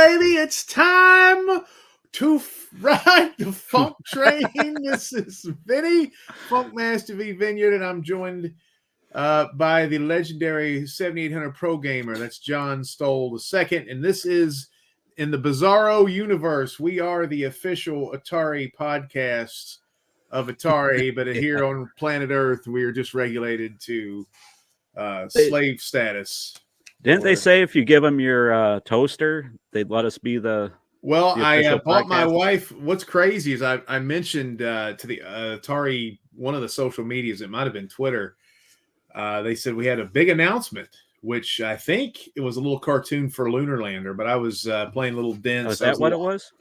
baby. It's time to ride the funk train. This is Vinny, Funkmaster v Vineyard, and I'm joined by the legendary 7800 Pro Gamer. That's John Stoll II. And this is in the Bizarro universe. We are the official Atari podcast of Atari, but here on planet Earth, we are just regulated to slave status. Didn't they say if you give them your toaster, they'd let us be the... Well, I bought my wife. What's crazy is I mentioned to the Atari, one of the social medias, it might have been Twitter. They said we had a big announcement, which I think it was a little cartoon for Lunar Lander, but I was playing a little dense. Oh, is that what it was?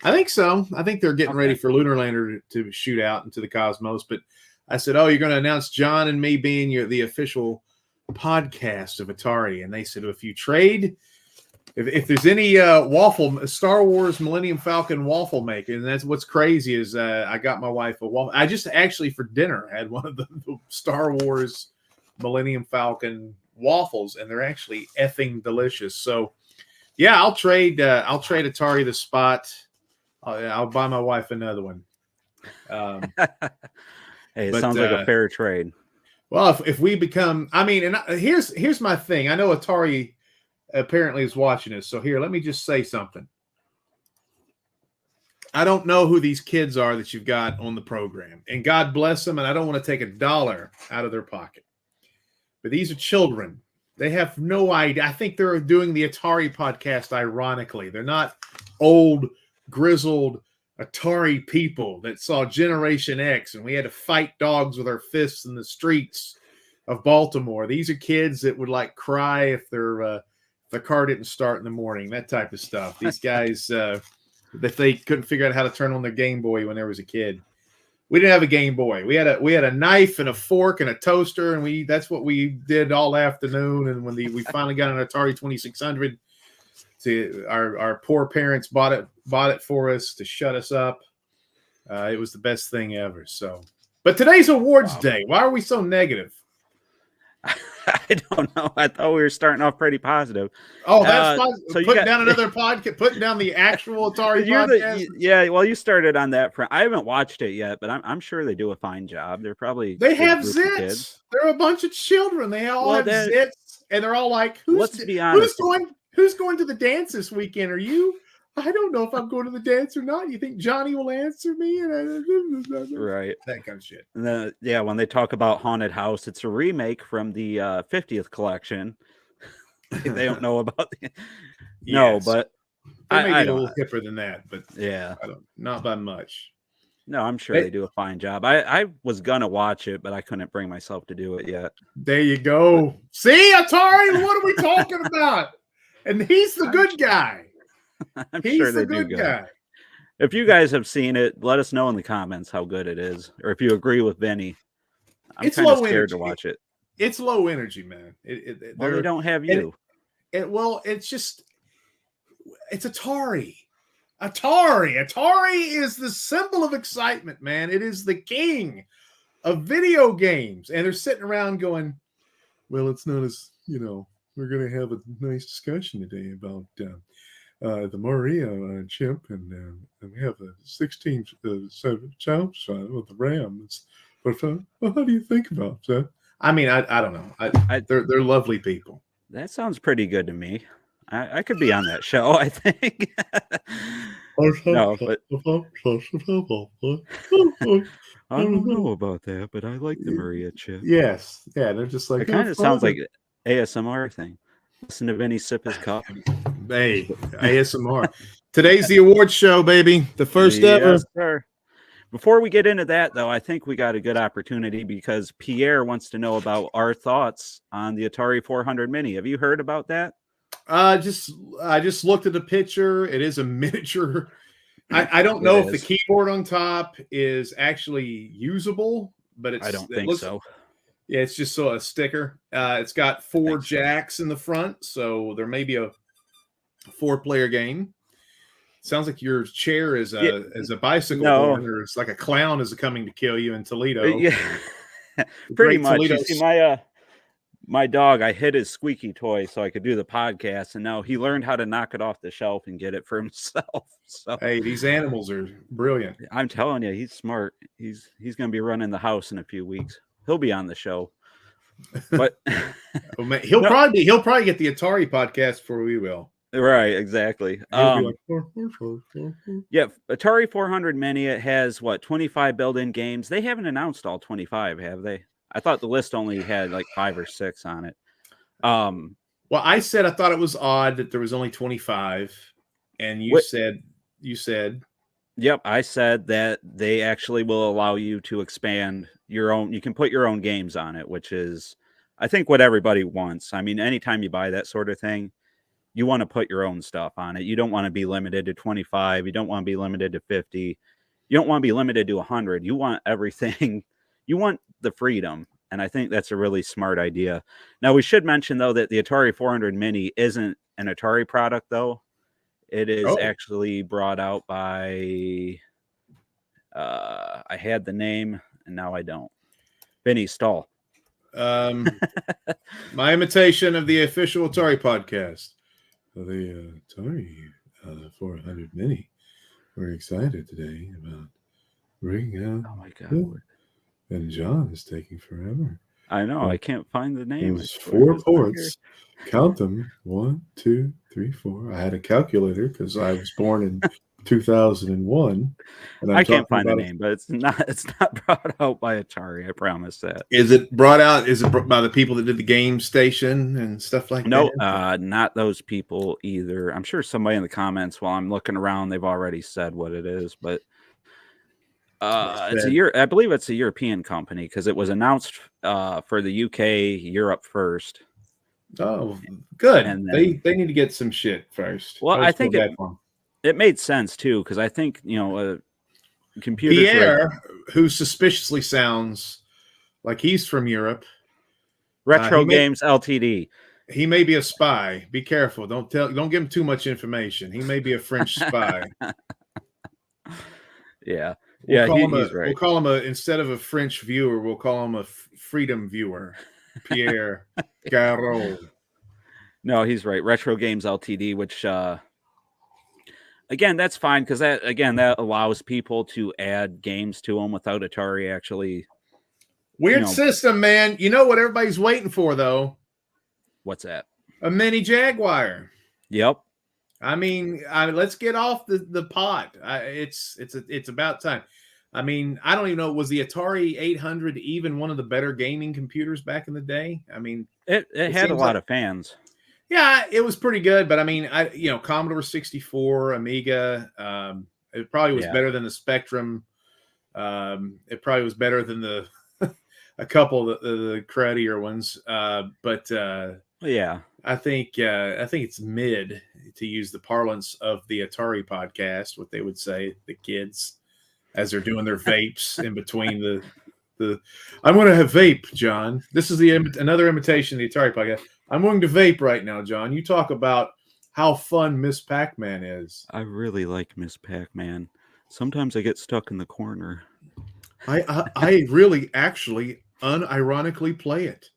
I think so. I think they're getting ready for Lunar Lander to shoot out into the cosmos. But I said, "Oh, you're going to announce John and me being the official podcast of Atari," and they said, "If you trade, if there's any Star Wars Millennium Falcon waffle maker," and that's what's crazy is I got my wife a waffle. I just actually for dinner had one of the Star Wars Millennium Falcon waffles, and they're actually effing delicious. So, yeah, I'll trade Atari the spot. I'll buy my wife another one. Hey, it sounds like a fair trade. Well, if we become, I mean, and here's my thing. I know Atari apparently is watching us. So here, let me just say something. I don't know who these kids are that you've got on the program, and God bless them. And I don't want to take $1 out of their pocket, but these are children. They have no idea. I think they're doing the Atari podcast ironically. They're not old, grizzled Atari people that saw Generation X and we had to fight dogs with our fists in the streets of Baltimore. These are kids that would like cry if the car didn't start in the morning, that type of stuff. These guys, if they couldn't figure out how to turn on their Game Boy when there was a kid. We didn't have a Game Boy. We had a knife and a fork and a toaster, and that's what we did all afternoon. And when we finally got an Atari 2600, our poor parents bought it for us to shut us up. It was the best thing ever. So, but today's awards day. Why are we so negative? I don't know. I thought we were starting off pretty positive. Oh, that's so putting down another podcast, putting down the actual Atari podcast. Yeah, well, you started on that front. I haven't watched it yet, but I'm sure they do a fine job. They have zits. They're a bunch of children. They all have zits, and they're all like, let's be honest. Who's going to the dance this weekend? Are you? I don't know if I'm going to the dance or not. You think Johnny will answer me? Right. That kind of shit. And then, when they talk about Haunted House, it's a remake from the 50th collection. They don't know about the... No, but... They may be a little hipper than that, but yeah, not by much. No, I'm sure they do a fine job. I was going to watch it, but I couldn't bring myself to do it yet. There you go. See, Atari, what are we talking about? And he's the good guy. He's sure the good guy. If you guys have seen it, let us know in the comments how good it is, or if you agree with Benny. I'm kind of scared to watch it. It's low energy, man. They don't have you. It's just it's Atari. Atari is the symbol of excitement, man. It is the king of video games, and they're sitting around going, "Well, it's not as we're going to have a nice discussion today about." The Maria chip, and we have a 16 child with the RAM. But how do you think about that? I mean, I don't know. They're lovely people. That sounds pretty good to me. I could be on that show, I think. No, but I don't know about that, but I like the Maria chip. Yes, yeah, they're just like it kind of sounds like ASMR thing. Listen to Vinny sip his cup. Hey, ASMR. Today's the awards show, baby. The first ever. Sir. Before we get into that, though, I think we got a good opportunity because Pierre wants to know about our thoughts on the Atari 400 Mini. Have you heard about that? I just looked at the picture. It is a miniature. I don't know if the keyboard on top is actually usable, but I don't think so. Yeah, it's just a sticker. It's got 4 jacks in the front, so there may be a 4-player game. Sounds like your chair is a bicycle horn, or it's like a clown is coming to kill you in Toledo. Yeah, pretty much. Toledo. You see My dog, I hid his squeaky toy so I could do the podcast, and now he learned how to knock it off the shelf and get it for himself. So Hey, these animals are brilliant. I'm telling you, he's smart. He's going to be running the house in a few weeks. He'll be on the show. But Well, man, he'll probably get the Atari podcast before we will. Right, exactly. He'll be like, Yeah, Atari 400 Mini, it has 25 built-in games. They haven't announced all 25, have they? I thought the list only had like 5 or 6 on it. well, I said I thought it was odd that there was only 25, and you said. Yep, I said that they actually will allow you to expand your own. You can put your own games on it, which is, I think, what everybody wants. I mean, anytime you buy that sort of thing, you want to put your own stuff on it. You don't want to be limited to 25. You don't want to be limited to 50. You don't want to be limited to 100. You want everything. You want the freedom. And I think that's a really smart idea. Now, we should mention, though, that the Atari 400 Mini isn't an Atari product, though. It is actually brought out by, I had the name, and now I don't. Benny Stahl. My imitation of the official Atari podcast. The Atari 400 Mini. We're excited today about bringing out. Oh my God. And John is taking forever. I know. I can't find the name. There's 4 ports. Count them. 1, 2, 3, 4. I had a calculator because I was born in 2001. And I can't find the name, but it's not brought out by Atari. I promise that. Is it brought out? Is it by the people that did the game station and stuff like that? No, not those people either. I'm sure somebody in the comments while I'm looking around, they've already said what it is, but I believe it's a European company because it was announced for the UK, Europe first. Oh, good. And then, they need to get some shit first. Well, I think it made sense too because I think computers. Pierre, who suspiciously sounds like he's from Europe, Retro Games Ltd. He may be a spy. Be careful. Don't give him too much information. He may be a French spy. Yeah. He's right. We'll call him instead of a French viewer, we'll call him a freedom viewer. Pierre Garot. No, he's right. Retro Games Ltd, which again, that's fine because that allows people to add games to them without Atari actually. Weird system, man. You know what everybody's waiting for, though? What's that? A mini Jaguar. Yep. I mean, let's get off the pot. It's about time. I mean, I don't even know. Was the Atari 800 even one of the better gaming computers back in the day? I mean, it had a lot of fans. Yeah, it was pretty good. But I mean, Commodore 64, Amiga. It probably was better than the Spectrum. It probably was better than a couple of the cruddier ones. But yeah, I think it's mid, to use the parlance of the Atari podcast, what they would say, the kids, as they're doing their vapes in between the I'm going to have vape, John. This is another imitation of the Atari podcast. I'm going to vape right now, John. You talk about how fun Miss Pac-Man is. I really like Miss Pac-Man. Sometimes I get stuck in the corner. I really actually unironically play it.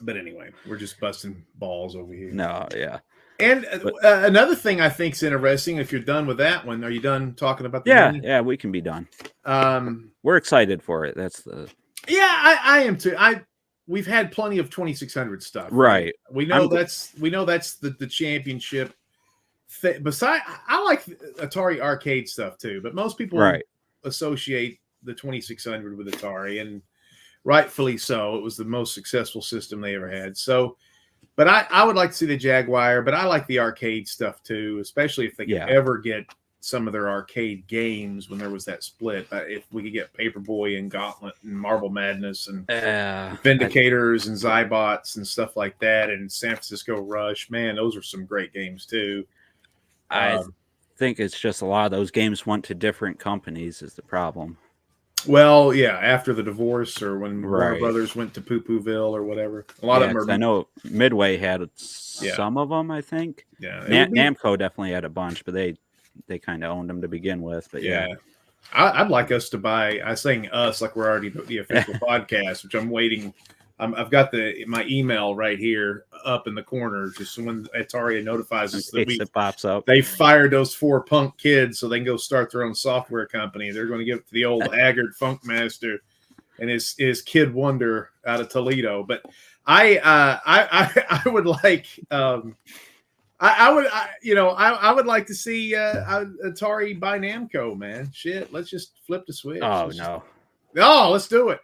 But anyway, we're just busting balls over here. No, yeah. And another thing I think is interesting, if you're done with that one, are you done talking about the mini? Yeah, we can be done. We're excited for it. That's the... Yeah, I am too. We've had plenty of 2600 stuff. Right. We know that's the championship. Besides, I like Atari arcade stuff too, but most people associate the 2600 with Atari, and rightfully so. It was the most successful system they ever had. So, but I would like to see the Jaguar, but I like the arcade stuff too, especially if they could ever get some of their arcade games when there was that split. If we could get Paperboy and Gauntlet and Marble Madness and Vindicators and Zybots and stuff like that, and San Francisco Rush, man, those are some great games too. I think it's just a lot of those games went to different companies is the problem. Well, yeah, after the divorce or when Warner Brothers went to Poo Pooville or whatever. A lot of them are. I know Midway had some of them, I think. Yeah. Namco definitely had a bunch, but they kind of owned them to begin with. But I'd like us to buy. I saying us like we're already the official podcast, which I'm waiting. I've got my email right here up in the corner, just so when Atari notifies us that it pops up. They fired those 4 punk kids so they can go start their own software company. They're going to give it to the old haggard Funkmaster and his kid Wonder out of Toledo. But I would like I would like to see Atari buy Namco, man. Shit, let's just flip the switch. Let's do it.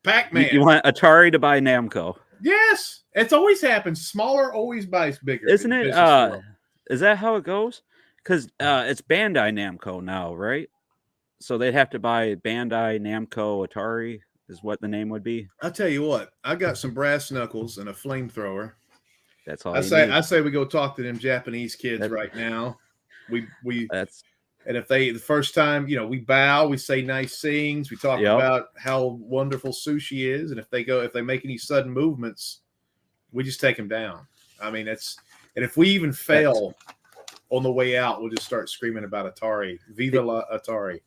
Pac-Man. You want Atari to buy Namco? Yes, it's always happens. Smaller always buys bigger, isn't it? Is that how it goes? Because it's Bandai Namco now, right? So they'd have to buy Bandai Namco Atari, is what the name would be. I'll tell you what. I got some brass knuckles and a flamethrower. That's all. I say we go talk to them Japanese kids right now. And if the first time, we bow, we say nice things, we talk about how wonderful sushi is, and if they make any sudden movements, we just take them down. I mean, and if we even fail on the way out, we'll just start screaming about Atari. Viva la Atari!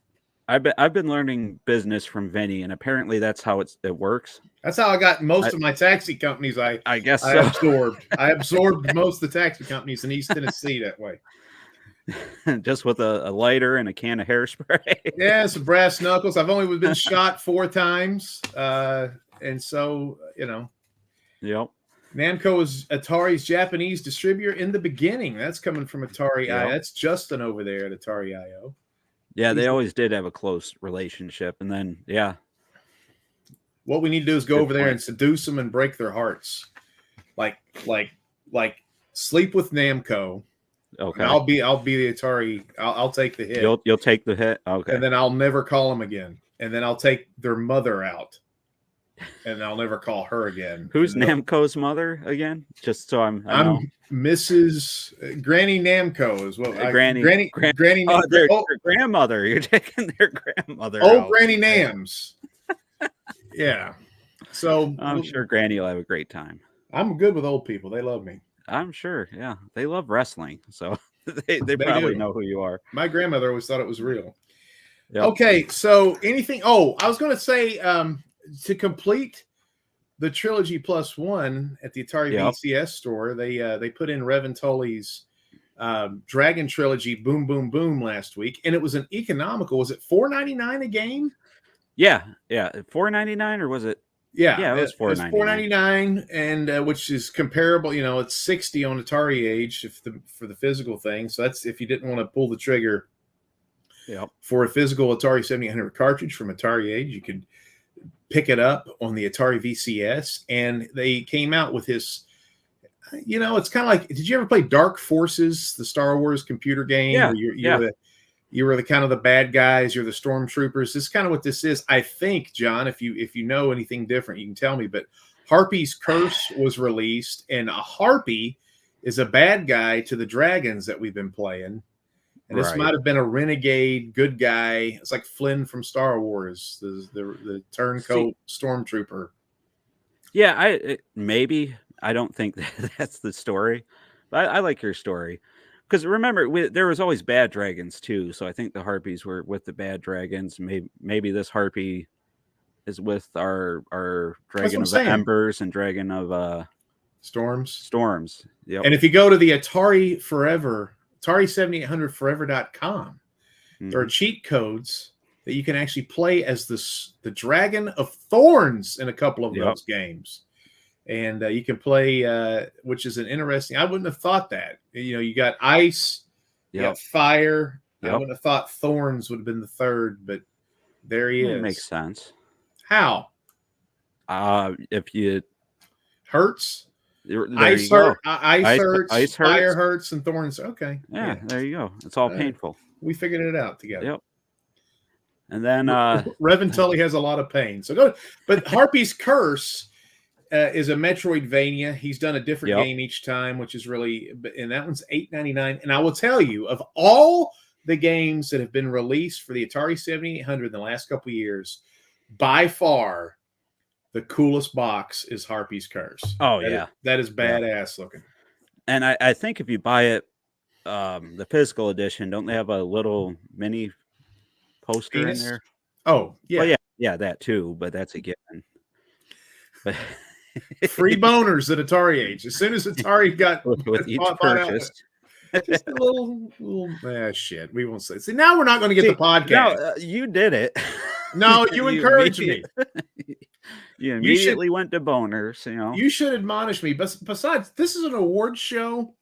I've been learning business from Vinny, and apparently that's how it works. That's how I got most of my taxi companies. I guess I absorbed. I absorbed most of the taxi companies in East Tennessee that way. Just with a lighter and a can of hairspray. Yeah, some brass knuckles. I've only been shot 4 times, and so Yep. Namco is Atari's Japanese distributor in the beginning. That's coming from Atari. That's Justin over there at Atari IO. Yeah, they always did have a close relationship, and then what we need to do is go over there and seduce them and break their hearts, like sleep with Namco. Okay, and I'll be the Atari. I'll take the hit. You'll take the hit. Okay, and then I'll never call them again. And then I'll take their mother out, and I'll never call her again. Who's Namco's mother again? Just so I'm Mrs. Granny Namco is what Granny. Their grandmother. You're taking their grandmother. Old Granny Nams. Yeah. So I'm sure Granny will have a great time. I'm good with old people. They love me. I'm sure. Yeah, they love wrestling, so they probably know who you are. My grandmother always thought it was real. Yep. Okay, so anything? Oh, I was going to say to complete the Trilogy Plus One at the Atari VCS store, they put in Revan Tully's Dragon Trilogy Boom Boom Boom last week, and it was an economical. Was it $4.99 a game? Yeah, $4.99 or was it? Yeah, it was $4.99. $4.99, and which is comparable. It's $60 on Atari Age for the physical thing. So that's if you didn't want to pull the trigger. For a physical Atari 7800 cartridge from Atari Age, you could pick it up on the Atari VCS, and they came out with this. It's kind of like. Did you ever play Dark Forces, the Star Wars computer game? Yeah, You were the kind of the bad guys. You're the stormtroopers. This is kind of what this is. I think, John, if you know anything different, you can tell me. But Harpy's Curse was released, and a Harpy is a bad guy to the dragons that we've been playing. And this might have been a renegade good guy. It's like Flynn from Star Wars, the turncoat stormtrooper. Yeah, maybe. I don't think that's the story, but I like your story. Because remember, there was always bad dragons too. So I think the Harpies were with the bad dragons. Maybe this Harpy is with our Dragon of Embers and Dragon of Storms. Yep. And if you go to the Atari Forever, Atari7800forever.com, there are cheat codes that you can actually play as the Dragon of Thorns in a couple of those games. And you can play, which is an interesting. I wouldn't have thought that. You got ice, you got fire. I wouldn't have thought thorns would have been the third, but there he is. It makes sense. How? If you hurts, ice hurts, fire hurts, and thorns. Okay. Yeah, there you go. It's all painful. We figured it out together. Yep. And then Revan Tully has a lot of pain. So go. But Harpy's Curse. Is a Metroidvania. He's done a different game each time, which is really, and that one's $8.99. And I will tell you, of all the games that have been released for the Atari 7800 in the last couple of years, by far the coolest box is Harpy's Curse. Oh, that is badass looking. And I think if you buy it, the physical edition, don't they have a little mini poster Penis? in there? Oh, yeah. Well, yeah, that too, but that's a given. But Free boners at Atari age. As soon as Atari got with each bought out, purchase. just a little shit. We won't say. See, now we're not going to get the podcast. No, you did it. No, you encouraged me. You immediately went to boners, you know. You should admonish me. But besides, this is an awards show,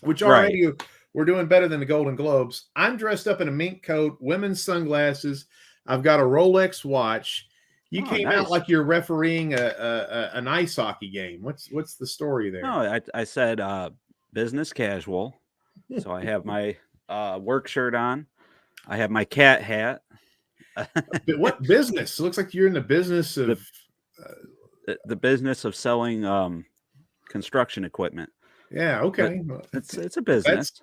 which already we're doing better than the Golden Globes. I'm dressed up in a mink coat, women's sunglasses. I've got a Rolex watch. You came out like you're refereeing an ice hockey game. What's the story there? No, I said business casual. So I have my work shirt on. I have my cat hat. What business? It looks like you're in the business of the business of selling construction equipment. Yeah, okay. It's a business.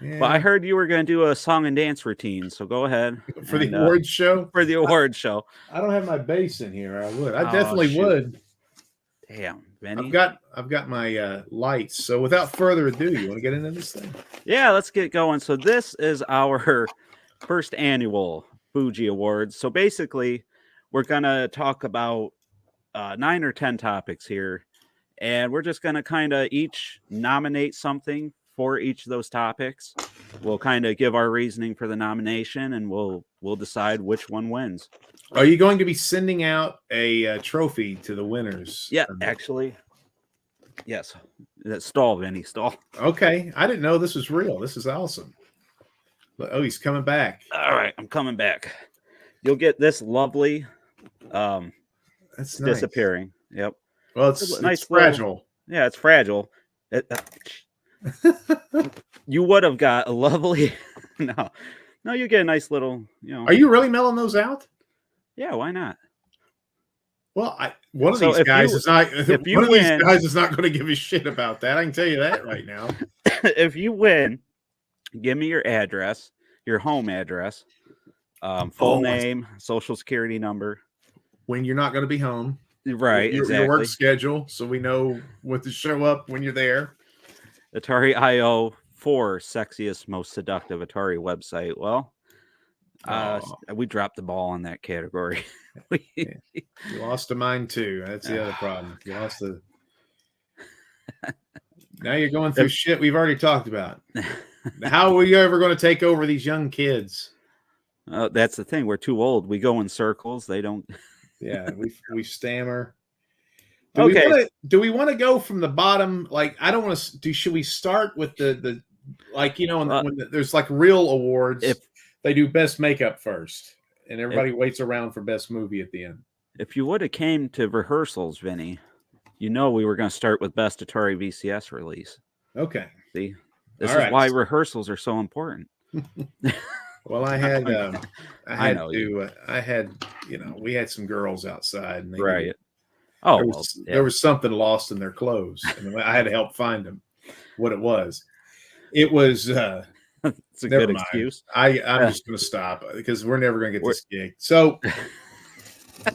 Yeah. But I heard you were going to do a song and dance routine, so go ahead for the awards show. For the awards show, I don't have my bass in here. I would. I definitely would. Damn, Benny. I've got my lights. So without further ado, you want to get into this thing? Yeah, let's get going. So this is our first annual Fuji Awards. So basically, we're gonna talk about 9 or 10 topics here, and we're just gonna kind of each nominate something for each of those topics. We'll kind of give our reasoning for the nomination, and we'll decide which one wins. Are you going to be sending out a trophy to the winners? Yeah, actually, yes. Stall, Vinny, stall. Okay, I didn't know this was real. This is awesome. Oh, he's coming back. All right, I'm coming back. You'll get this lovely. That's nice. Disappearing. Yep. Well, it's fragile. Yeah, it's fragile. You would have got a lovely. No, you get a nice little. Are you really mailing those out? Yeah, why not? Well, one of these guys is not. One of these guys is not going to give a shit about that. I can tell you that right now. If you win, give me your address, your home address, full name, social security number. When you're not going to be home, right? Your work schedule, so we know when to show up when you're there. Atari IO 4 sexiest, most seductive Atari website. Well, we dropped the ball on that category. You lost a mine too. That's the other problem. You lost the. Now you're going through shit we've already talked about. How are you ever going to take over these young kids? That's the thing. We're too old. We go in circles. They don't. Yeah, we stammer. Do we want to go from the bottom? Like, I don't want to do. Should we start with the like, when there's like real awards, if they do best makeup first, and everybody waits around for best movie at the end? If you would have came to rehearsals, Vinny, we were going to start with best Atari VCS release. Okay. See, this is why rehearsals are so important. Well, we had some girls outside, and they there was something lost in their clothes, and I had to help find them. What it was, it's a good excuse. I'm just going to stop because we're never going to get this gig. So,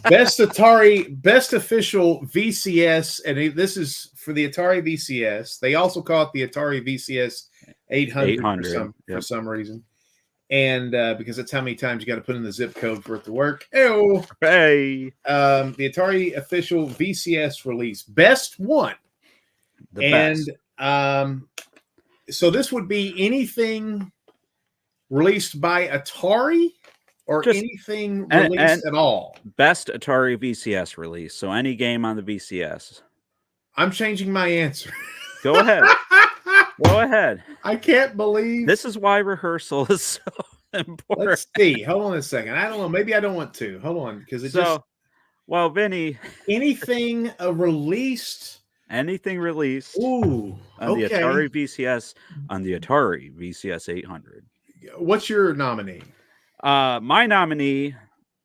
best official VCS, and this is for the Atari VCS. They also call it the Atari VCS 800 for some reason. And because that's how many times you got to put in the zip code for it to work. Ew. Hey. The Atari official VCS release. Best one. Best. So this would be anything released by Atari or anything released at all. Best Atari VCS release. So any game on the VCS. I'm changing my answer. Go ahead. Go ahead. I can't believe this is why rehearsal is so important. Let's see. Hold on a second. I don't know. Maybe I don't want to. Hold on, because Vinny. Anything released. Anything released. Ooh. On the Atari VCS, on the Atari VCS 800. What's your nominee? My nominee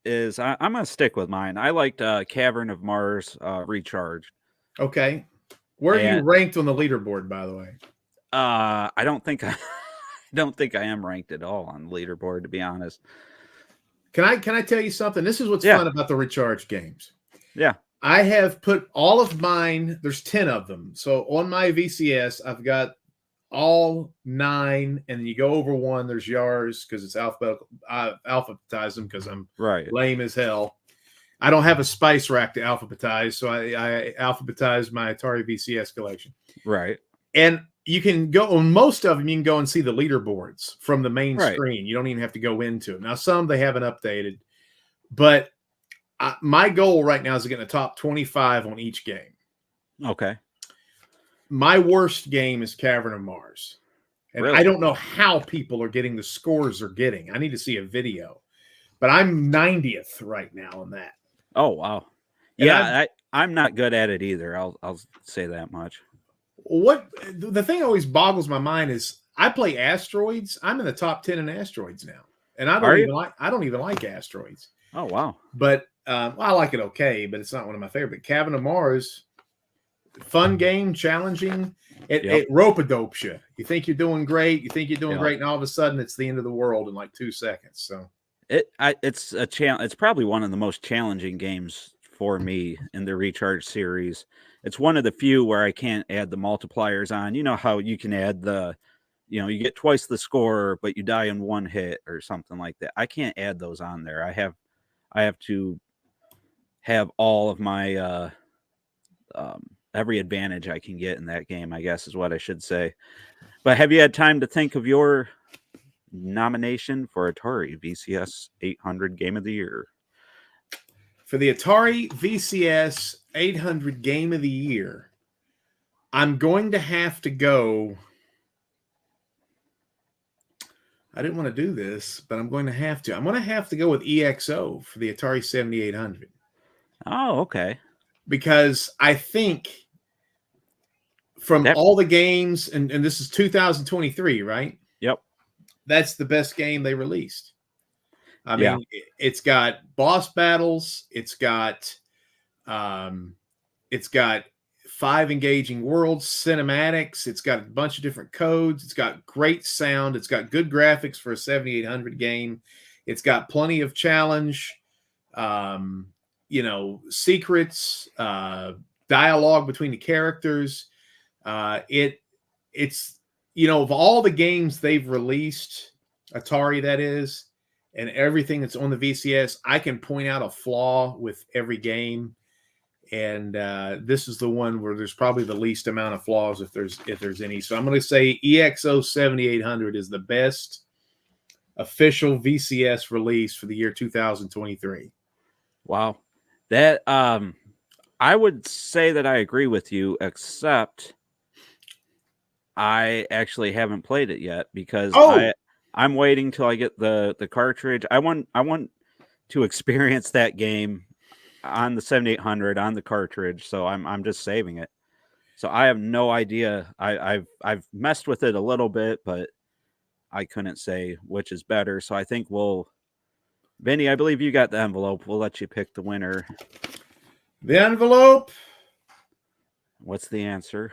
is I'm gonna stick with mine. I liked Cavern of Mars Recharged. Okay. Where are you ranked on the leaderboard, by the way? I don't think I am ranked at all on the leaderboard, to be honest. Can I tell you something? This is what's fun about the Recharge games. Yeah. I have put all of mine, there's 10 of them. So on my VCS, I've got all 9, and then you go over one. There's yours because it's alphabetical. Alphabetize them because I'm Right. lame as hell. I don't have a spice rack to alphabetize, so I alphabetize my Atari VCS collection. Right. And you can go on most of them. You can go and see the leaderboards from the main Right. screen. You don't even have to go into them. Now, some they haven't updated, but my goal right now is to get in the top 25 on each game. Okay. My worst game is Cavern of Mars. And Really? I don't know how people are getting the scores they're getting. I need to see a video. But I'm 90th right now on that. Oh, wow. And Yeah, I'm not good at it either. I'll say that much. What the thing always boggles my mind is I play Asteroids. I'm in the top 10 in Asteroids now. And I don't even like Asteroids. Oh, wow. But I like it okay, but it's not one of my favorite. Cavern of Mars, fun game, challenging. It rope-a-dopes you. You think you're doing great. You think you're doing great, and all of a sudden it's the end of the world in like 2 seconds. So it's a it's probably one of the most challenging games for me in the Recharge series. It's one of the few where I can't add the multipliers on. You know how you can add you get twice the score, but you die in 1 hit or something like that. I can't add those on there. I have to have all of my every advantage I can get in that game, I guess is what I should say. But have you had time to think of your nomination for Atari VCS 800 Game of the Year? For the Atari VCS 800 Game of the Year, I'm going to have to go. I didn't want to do this, but I'm going to have to. I'm going to have to go with EXO for the Atari 7800. Oh, okay. Because I think from all the games, and this is 2023, right? Yep. That's the best game they released. I mean, it's got boss battles. It's got 5 engaging worlds, cinematics. It's got a bunch of different codes. It's got great sound. It's got good graphics for a 7800 game. It's got plenty of challenge, secrets, dialogue between the characters. It's of all the games they've released, Atari that is, and everything that's on the VCS, I can point out a flaw with every game. And this is the one where there's probably the least amount of flaws if there's any. So I'm going to say EXO 7800 is the best official VCS release for the year 2023. Wow. That I would say that I agree with you, except I actually haven't played it yet because I'm waiting till I get the cartridge. I want to experience that game on the 7800 on the cartridge, so I'm just saving it. So I have no idea. I've messed with it a little bit, but I couldn't say which is better. So I think Vinny, I believe you got the envelope. We'll let you pick the winner. The envelope. What's the answer?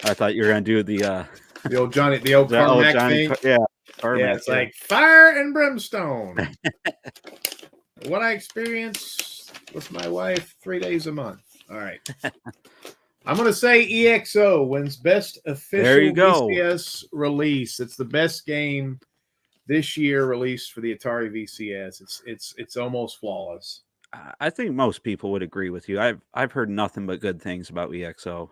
I thought you were going to do the old Johnny, the old Carmack Johnny, thing. Carmack, it's like fire and brimstone. What I experience with my wife 3 days a month. All right. I'm going to say EXO wins best official VCS release. It's the best game this year released for the Atari VCS. It's almost flawless. I think most people would agree with you. I've heard nothing but good things about EXO.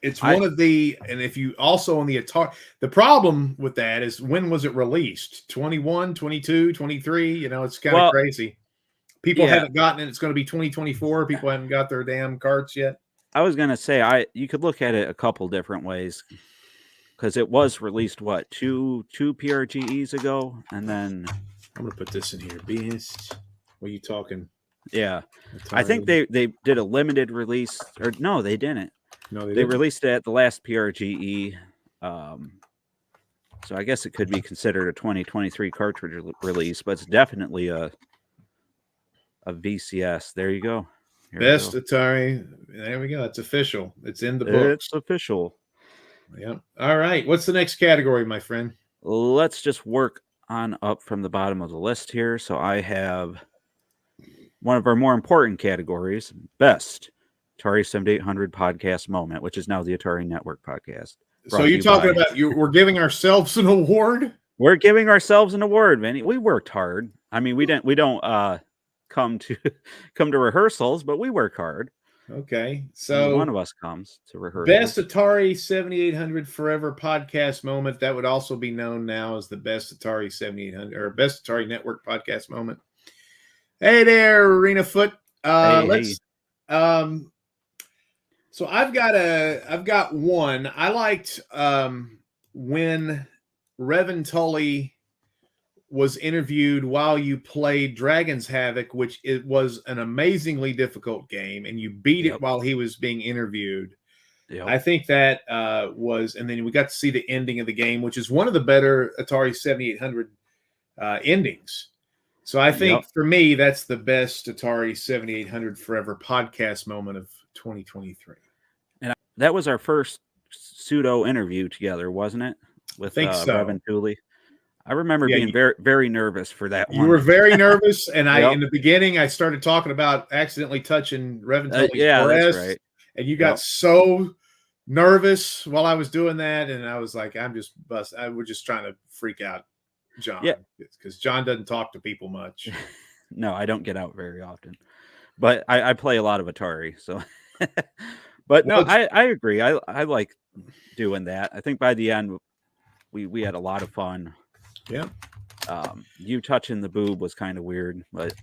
It's one of the, and if you also on the Atari, the problem with that is when was it released? 21, 22, 23? It's kind of crazy. People haven't gotten it. It's going to be 2024. People haven't got their damn carts yet. I was going to say, you could look at it a couple different ways because it was released, two PRGEs ago? And then I'm going to put this in here. Beast. What are you talking? Yeah. Atari. I think they did a limited release, or no, they didn't. No, they released it at the last PRGE. So I guess it could be considered a 2023 cartridge release, but it's definitely a VCS. There you go. Best Atari. There we go. It's official. It's in the books. It's official. Yep. All right. What's the next category, my friend? Let's just work on up from the bottom of the list here. So I have one of our more important categories, Best Atari 7800 Podcast Moment, which is now the Atari Network Podcast So brought to you're you talking by. about we're giving ourselves an award? We're giving ourselves an award, Vinny. We worked hard. I mean, we don't come to rehearsals, but we work hard. Okay. Only one So of us comes to best rehearsals. Atari 7800 Forever podcast moment. That would also be known now as the best Atari 7800 or best Atari Network podcast moment. Hey there, Arena Foot. Hey. So I've got one. I liked when Revan Tully was interviewed while you played Dragon's Havoc, which it was an amazingly difficult game, and you beat it while he was being interviewed. Yep. I think that was, and then we got to see the ending of the game, which is one of the better Atari 7800 endings. So I think for me, that's the best Atari 7800 Forever podcast moment of 2023. And that was our first pseudo interview together, wasn't it? With Revan Tully. I remember being very, very nervous for that one. You were very nervous, and in the beginning, I started talking about accidentally touching Revan Tully's breast, that's right. And you got so nervous while I was doing that, and I was like, I'm just bust. I was just trying to freak out John, because John doesn't talk to people much. No, I don't get out very often, but I play a lot of Atari, so. But no, I agree. I like doing that. I think by the end, we had a lot of fun. Yeah. You touching the boob was kind of weird, but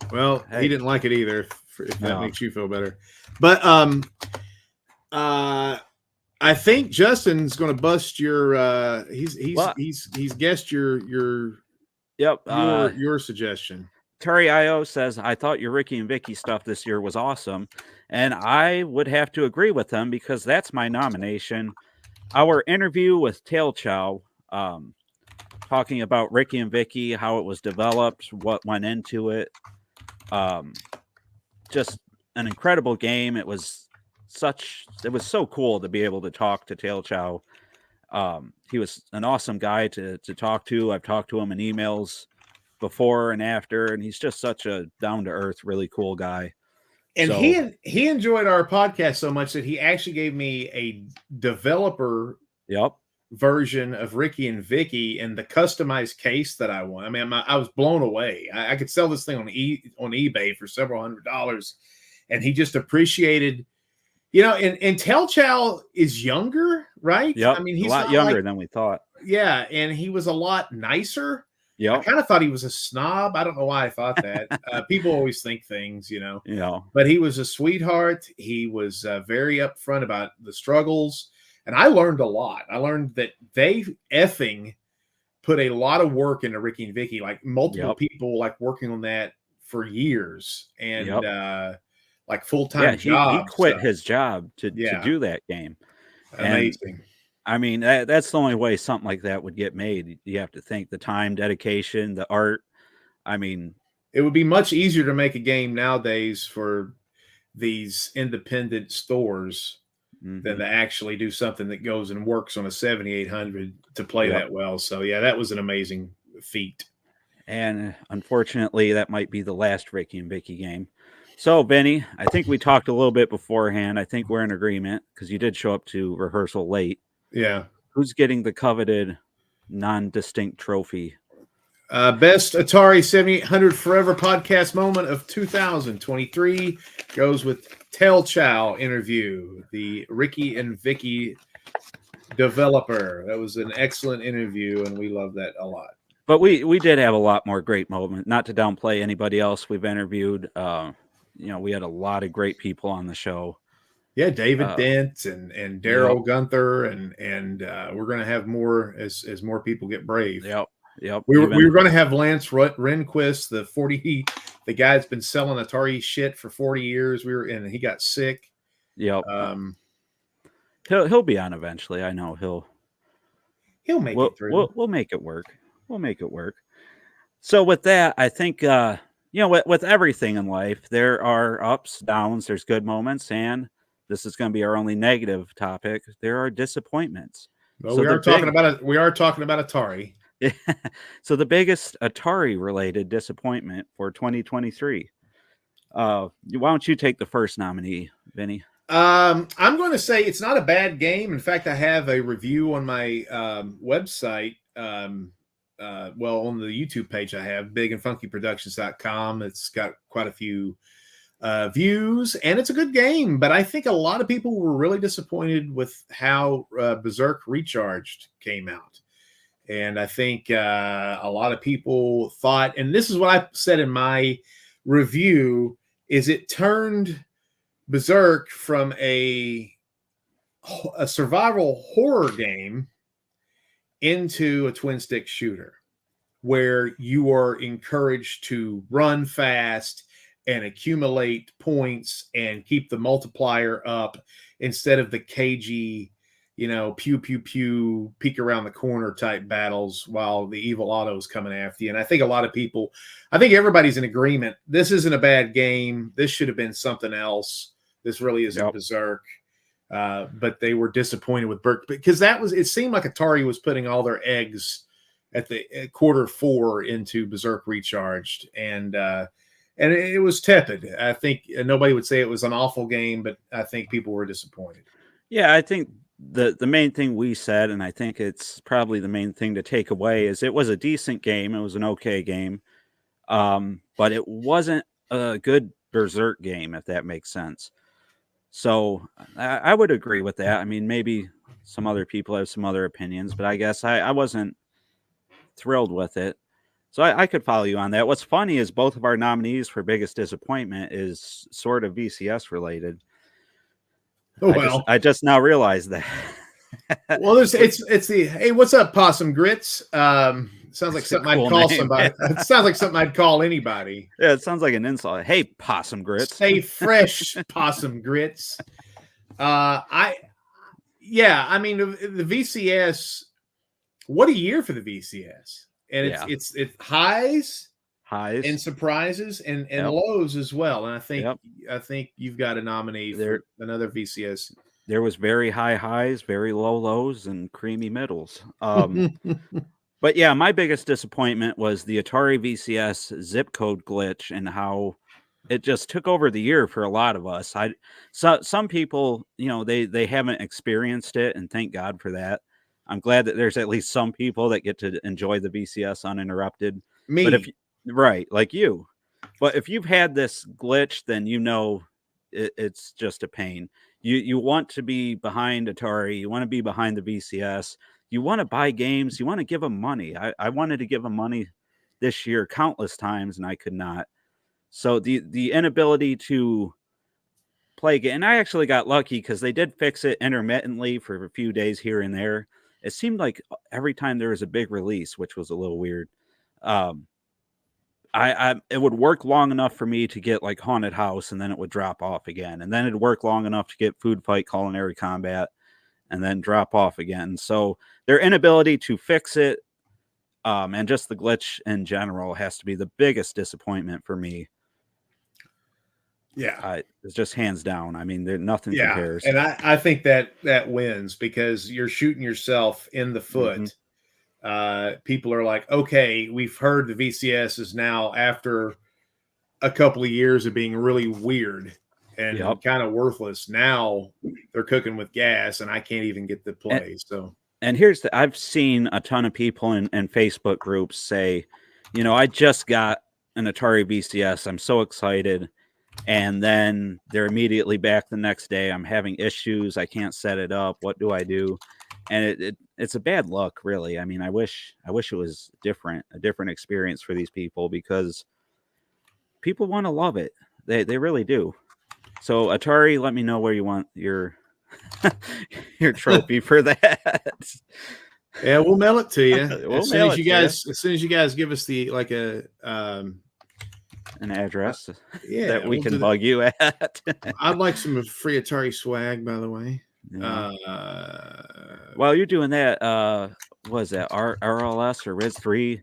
he didn't like it either. If that makes you feel better, but I think Justin's going to bust your. He's guessed your suggestion. Terry IO says, I thought your Ricky and Vicky stuff this year was awesome. And I would have to agree with him because that's my nomination. Our interview with Tail Chow, talking about Ricky and Vicky, how it was developed, what went into it. Just an incredible game. It was so cool to be able to talk to Tail Chow. He was an awesome guy to talk to. I've talked to him in emails before and after, and he's just such a down-to-earth, really cool guy. And he enjoyed our podcast so much that he actually gave me a developer version of Ricky and Vicky and the customized case that I won. I mean, I was blown away. I could sell this thing on eBay for several $100s, and he just appreciated. And Tail Chow is younger, right? Yep. I mean, he's a lot younger than we thought. Yeah, and he was a lot nicer. Yeah, I kind of thought he was a snob. I don't know why I thought that. People always think things, But he was a sweetheart. He was very upfront about the struggles, and I learned a lot. I learned that they effing put a lot of work into Ricky and Vicky, like multiple people, like working on that for years, and like full-time jobs. He quit his job to do that game. Amazing. And, I mean, that's the only way something like that would get made. You have to think the time, dedication, the art. I mean, it would be much easier to make a game nowadays for these independent stores than to actually do something that goes and works on a 7800 to play that well. So, that was an amazing feat. And unfortunately, that might be the last Ricky and Vicky game. So, Benny, I think we talked a little bit beforehand. I think we're in agreement because you did show up to rehearsal late. Yeah. Who's getting the coveted non-distinct trophy? Best Atari 7800 Forever podcast moment of 2023 goes with Tail Chow interview, the Ricky and Vicky developer. That was an excellent interview, and we love that a lot. But we did have a lot more great moments. Not to downplay anybody else we've interviewed. We had a lot of great people on the show. Yeah, David Dent and Daryl Gunther, and we're going to have more as more people get brave. Yep. We were going to have Lance Renquist, the guy that's been selling Atari shit for 40 years. And he got sick. Yep. He'll be on eventually. I know he'll make it through. We'll make it work. We'll make it work. So with that, I think with everything in life, there are ups, downs, there's good moments, and this is going to be our only negative topic. There are disappointments. Well, we are talking about Atari. So the biggest Atari-related disappointment for 2023. Why don't you take the first nominee, Vinny? I'm going to say it's not a bad game. In fact, I have a review on my website. Well, on the YouTube page I have, bigandfunkyproductions.com. It's got quite a few views, and it's a good game. But I think a lot of people were really disappointed with how Berserk Recharged came out. And I think a lot of people thought, and this is what I said in my review, is it turned Berserk from a survival horror game into a twin stick shooter where you are encouraged to run fast and accumulate points and keep the multiplier up instead of the cagey, pew, pew, pew, peek around the corner type battles while the evil auto is coming after you. And I think everybody's in agreement. This isn't a bad game. This should have been something else. This really isn't Berserk. But they were disappointed with Berserk because it seemed like Atari was putting all their eggs at quarter 4 into Berserk Recharged. And it was tepid. I think nobody would say it was an awful game, but I think people were disappointed. Yeah, I think the main thing we said, and I think it's probably the main thing to take away, is it was a decent game. It was an okay game. But it wasn't a good Berserk game, if that makes sense. So I would agree with that. I mean, maybe some other people have some other opinions, but I guess I wasn't thrilled with it. So I could follow you on that. What's funny is both of our nominees for biggest disappointment is sort of VCS related. Oh, well. I just now realized that. Well, it's the, hey, what's up, Possum Grits? Sounds like something I'd call somebody. It sounds like something I'd call anybody. Yeah, it sounds like an insult. Hey, Possum Grits. Stay fresh, Possum Grits. I mean, the VCS, what a year for the VCS. And it's highs and surprises and lows as well. And I think you've got a nominee for another VCS. There was very high highs, very low lows, and creamy middles. But yeah, my biggest disappointment was the Atari VCS zip code glitch and how it just took over the year for a lot of us. Some people, they haven't experienced it, and thank God for that. I'm glad that there's at least some people that get to enjoy the VCS uninterrupted. Me. But right, like you. But if you've had this glitch, then it's just a pain. You want to be behind Atari. You want to be behind the VCS. You want to buy games. You want to give them money. I wanted to give them money this year countless times, and I could not. So the inability to play game, and I actually got lucky because they did fix it intermittently for a few days here and there. It seemed like every time there was a big release, which was a little weird. It would work long enough for me to get like Haunted House, and then it would drop off again, and then it'd work long enough to get Food Fight Culinary Combat, and then drop off again. So their inability to fix it, and just the glitch in general, has to be the biggest disappointment for me. Yeah, it's just hands down. I mean, nothing compares. And I think that wins because you're shooting yourself in the foot. Mm-hmm. People are like, okay, we've heard the VCS is now, after a couple of years of being really weird and kind of worthless, now they're cooking with gas, and I can't even get to play. And I've seen a ton of people in Facebook groups say, I just got an Atari VCS. I'm so excited. And then they're immediately back the next day. I'm having issues. I can't set it up. What do I do? And it's a bad luck, really. I mean, I wish it was a different experience for these people, because people want to love it. They really do. So Atari, let me know where you want your your trophy for that. Yeah, we'll mail it to you. As soon as you guys give us an address that we can bug you at. I'd like some free Atari swag, by the way. Yeah. While you're doing that, was that RLS or Res 3?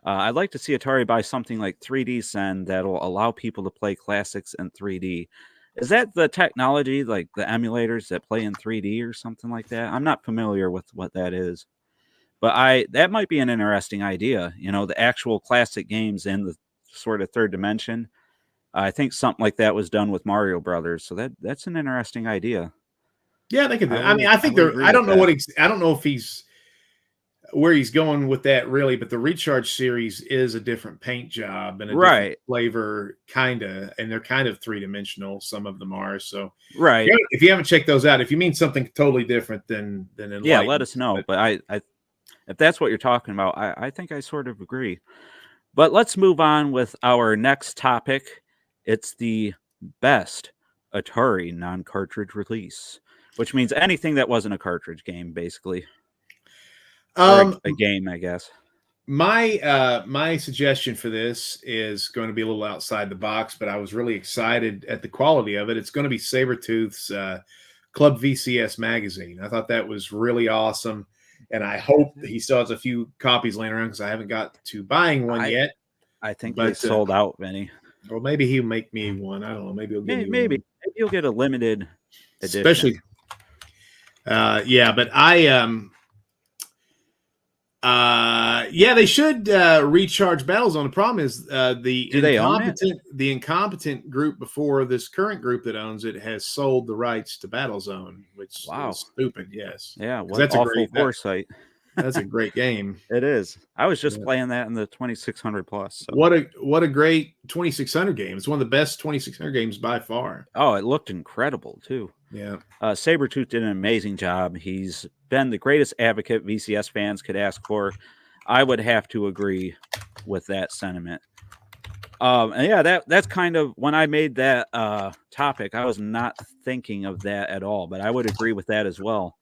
I'd like to see Atari buy something like 3D Send that'll allow people to play classics in 3D. Is that the technology, like the emulators that play in 3D or something like that? I'm not familiar with what that is, but that might be an interesting idea. The actual classic games in the sort of third dimension, I think something like that was done with Mario Brothers. So that's an interesting idea. Yeah, they could do. I mean, I I think would they're. agree I with don't know that. I don't know if he's where he's going with that really, but the Recharge series is a different paint job and a different Right. flavor, kinda, and they're kind of 3-dimensional. Some of them are. So Right. if you haven't checked those out, if you mean something totally different, then Yeah, let enlighten us us. know. But But I if that's what you're talking about, I think I sort of agree. But let's move on with our next topic. It's the best Atari non-cartridge release, which means anything that wasn't a cartridge game, basically, or um, a game, I guess. my suggestion for this is going to be a little outside the box, but I was really excited at the quality of it. It's going to be Sabretooth's Club VCS magazine. I thought that was really awesome, and I hope that he still has a few copies laying around because I haven't got to buying one I yet. I think they But sold out, Vinny. well, maybe he'll make me one. I don't know. Maybe he'll give me Maybe you'll get a limited edition. especially. Yeah, but yeah, they should recharge Battlezone. The problem is Do they own it? the incompetent group before this current group that owns it has sold the rights to Battlezone, which Wow. is stupid. Yes, Yeah, 'cause what awful foresight. that's a great game. It is. I was just Yeah. playing that in the 2600 plus. So. What a great 2600 game. It's one of the best 2600 games by far. Oh, it looked incredible too. Yeah. Sabretooth did an amazing job. He's been the greatest advocate VCS fans could ask for. I would have to agree with that sentiment. And yeah, that's kind of when I made that topic, I was not thinking of that at all, but I would agree with that as well.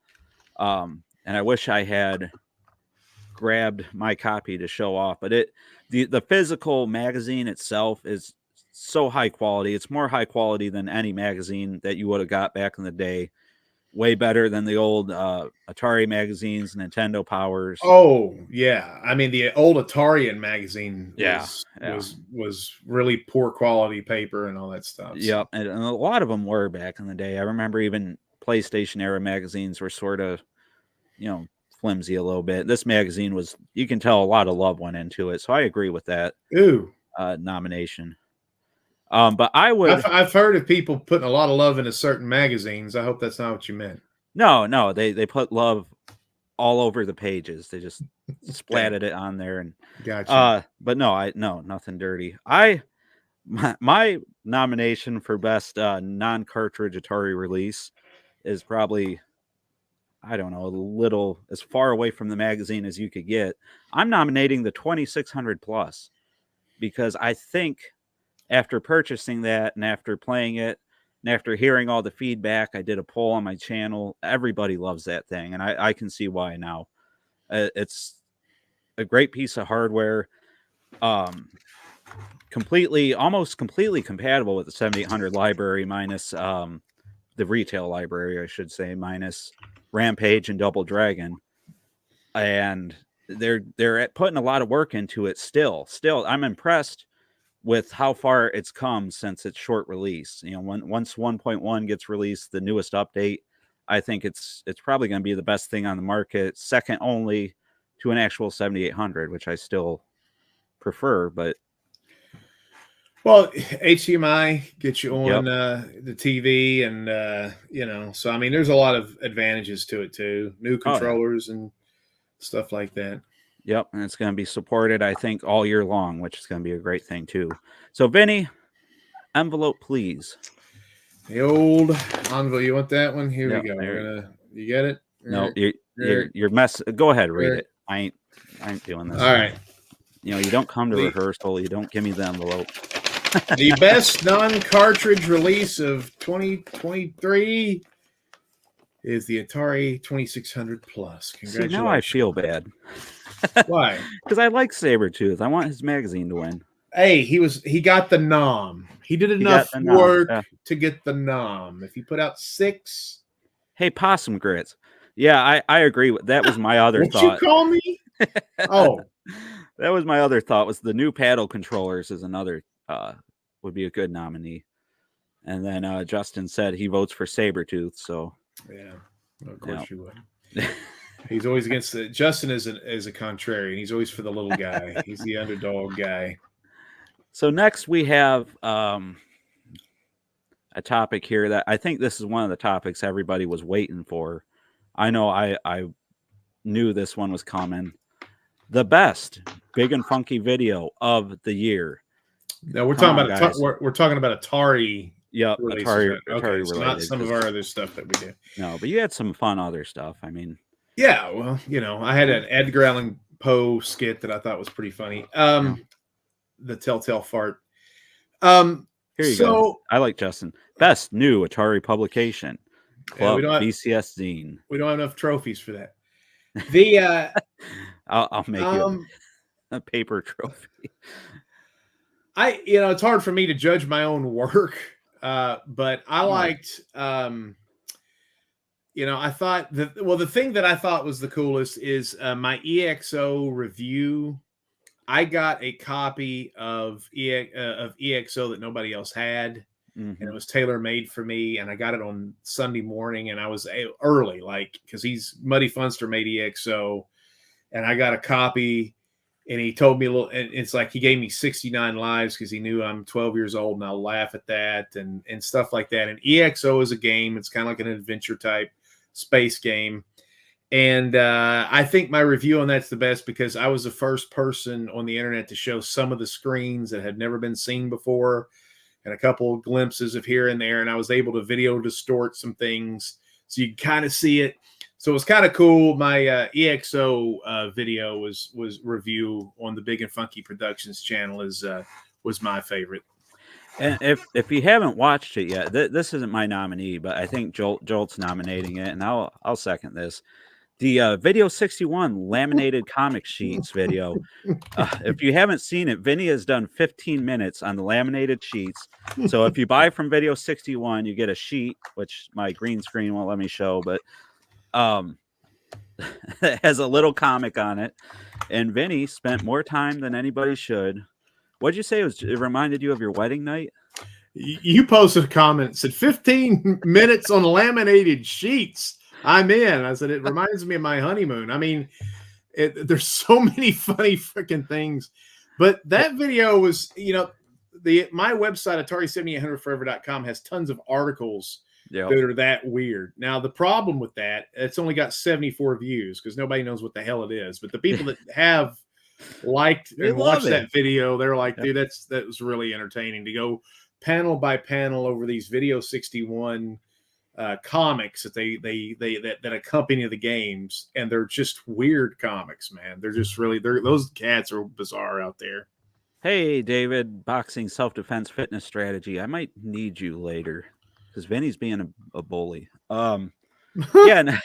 And I wish I had grabbed my copy to show off, but the physical magazine itself is so high quality. It's more high quality than any magazine that you would have got back in the day. Way better than the old Atari magazines, Nintendo Powers. Oh yeah, I mean the old Atarian magazine Yeah, was really poor quality paper and all that stuff. Yep, and a lot of them were back in the day. I remember even PlayStation era magazines were sort of, flimsy a little bit. This magazine was, you can tell a lot of love went into it. So I agree with that nomination. But I would. I've heard of people putting a lot of love into certain magazines. I hope that's not what you meant. No, they put love all over the pages. They just splatted it on there, and gotcha. But no, nothing dirty. My nomination for best non-cartridge Atari release is probably, I don't know, a little as far away from the magazine as you could get. I'm nominating the 2600 plus because I think after purchasing that and after playing it and after hearing all the feedback, I did a poll on my channel. Everybody loves that thing, and I can see why now. It's a great piece of hardware, almost completely compatible with the 7800 library minus the retail library, I should say, minus Rampage and Double Dragon. And they're putting a lot of work into it still. I'm impressed with how far it's come since its short release. Once 1.1 gets released, the newest update, I think it's probably going to be the best thing on the market, second only to an actual 7800, which I still prefer. But well, HDMI gets you on the TV, and so I mean, there's a lot of advantages to it too. New controllers and stuff like that. Yep, and it's going to be supported, I think, all year long, which is going to be a great thing too. So, Vinny, envelope, please. The old envelope. You want that one? Here we go. You get it? No, you're mess. Go ahead, read it. I ain't doing this. All right. You don't come to rehearsal. You don't give me the envelope. The best non-cartridge release of 2023 is the Atari 2600 Plus. Congratulations. See, now I feel bad. Why? Because I like Sabretooth. I want his magazine to win. Hey, he got the nom. He did enough work to get the nom. If he put out 6. Hey, Possum Grits. Yeah, I agree. That was my other thought. What you call me? Oh. That was my other thought, was the new paddle controllers is another, would be a good nominee. And then Justin said he votes for Sabretooth, so. Yeah, well, of course you would. He's always against Justin is a contrarian. He's always for the little guy. He's the underdog guy. So next we have a topic here that I think this is one of the topics everybody was waiting for. I know I knew this one was coming. The best big and funky video of the year. No, we're Come talking on, about guys. we're talking about Atari. Yep, releases, Atari, right? Okay, Atari so related. not some of our other stuff that we do. No, but you had some fun other stuff. I mean, Yeah, well, I had an Edgar Allan Poe skit that I thought was pretty funny. The Telltale Fart. here you so, go. I like Justin. Best new Atari publication. Club yeah, VCS Zine. we don't have enough trophies for that. The I'll make you a paper trophy. it's hard for me to judge my own work, but I liked. I thought the thing that I thought was the coolest is my EXO review. I got a copy of EXO that nobody else had, and it was tailor-made for me, and I got it on Sunday morning, and I was early, because Muddy Funster made EXO, and I got a copy, and he told me and it's like he gave me 69 lives because he knew I'm 12 years old, and I'll laugh at that, and stuff like that. And EXO is a game. It's kind of like an adventure type space game. And I think my review on that's the best because I was the first person on the internet to show some of the screens that had never been seen before and a couple of glimpses of here and there. And I was able to video distort some things so you can kind of see it. So it was kind of cool. My EXO video was review on the Big and Funky Productions channel was my favorite. And if you haven't watched it yet, this isn't my nominee, but I think Jolt's nominating it, and I'll second this. The Video 61 laminated comic sheets video. If you haven't seen it, Vinny has done 15 minutes on the laminated sheets. So if you buy from Video 61, you get a sheet, which my green screen won't let me show, but it has a little comic on it. And Vinny spent more time than anybody should. What'd you say? It reminded you of your wedding night? You posted a comment that said 15 minutes on laminated sheets. I'm in. I said, it reminds me of my honeymoon. I mean, there's so many funny freaking things. But that video was, my website, Atari7800forever.com, has tons of articles that are that weird. Now, the problem with that, it's only got 74 views because nobody knows what the hell it is. But the people that have liked and watched that video, they're like, dude, that was really entertaining to go panel by panel over these Video 61 comics that accompany the games, and they're just weird comics, man. They're just those cats are bizarre out there. Hey, David, boxing self-defense fitness strategy. I might need you later because Vinny's being a bully. Yeah.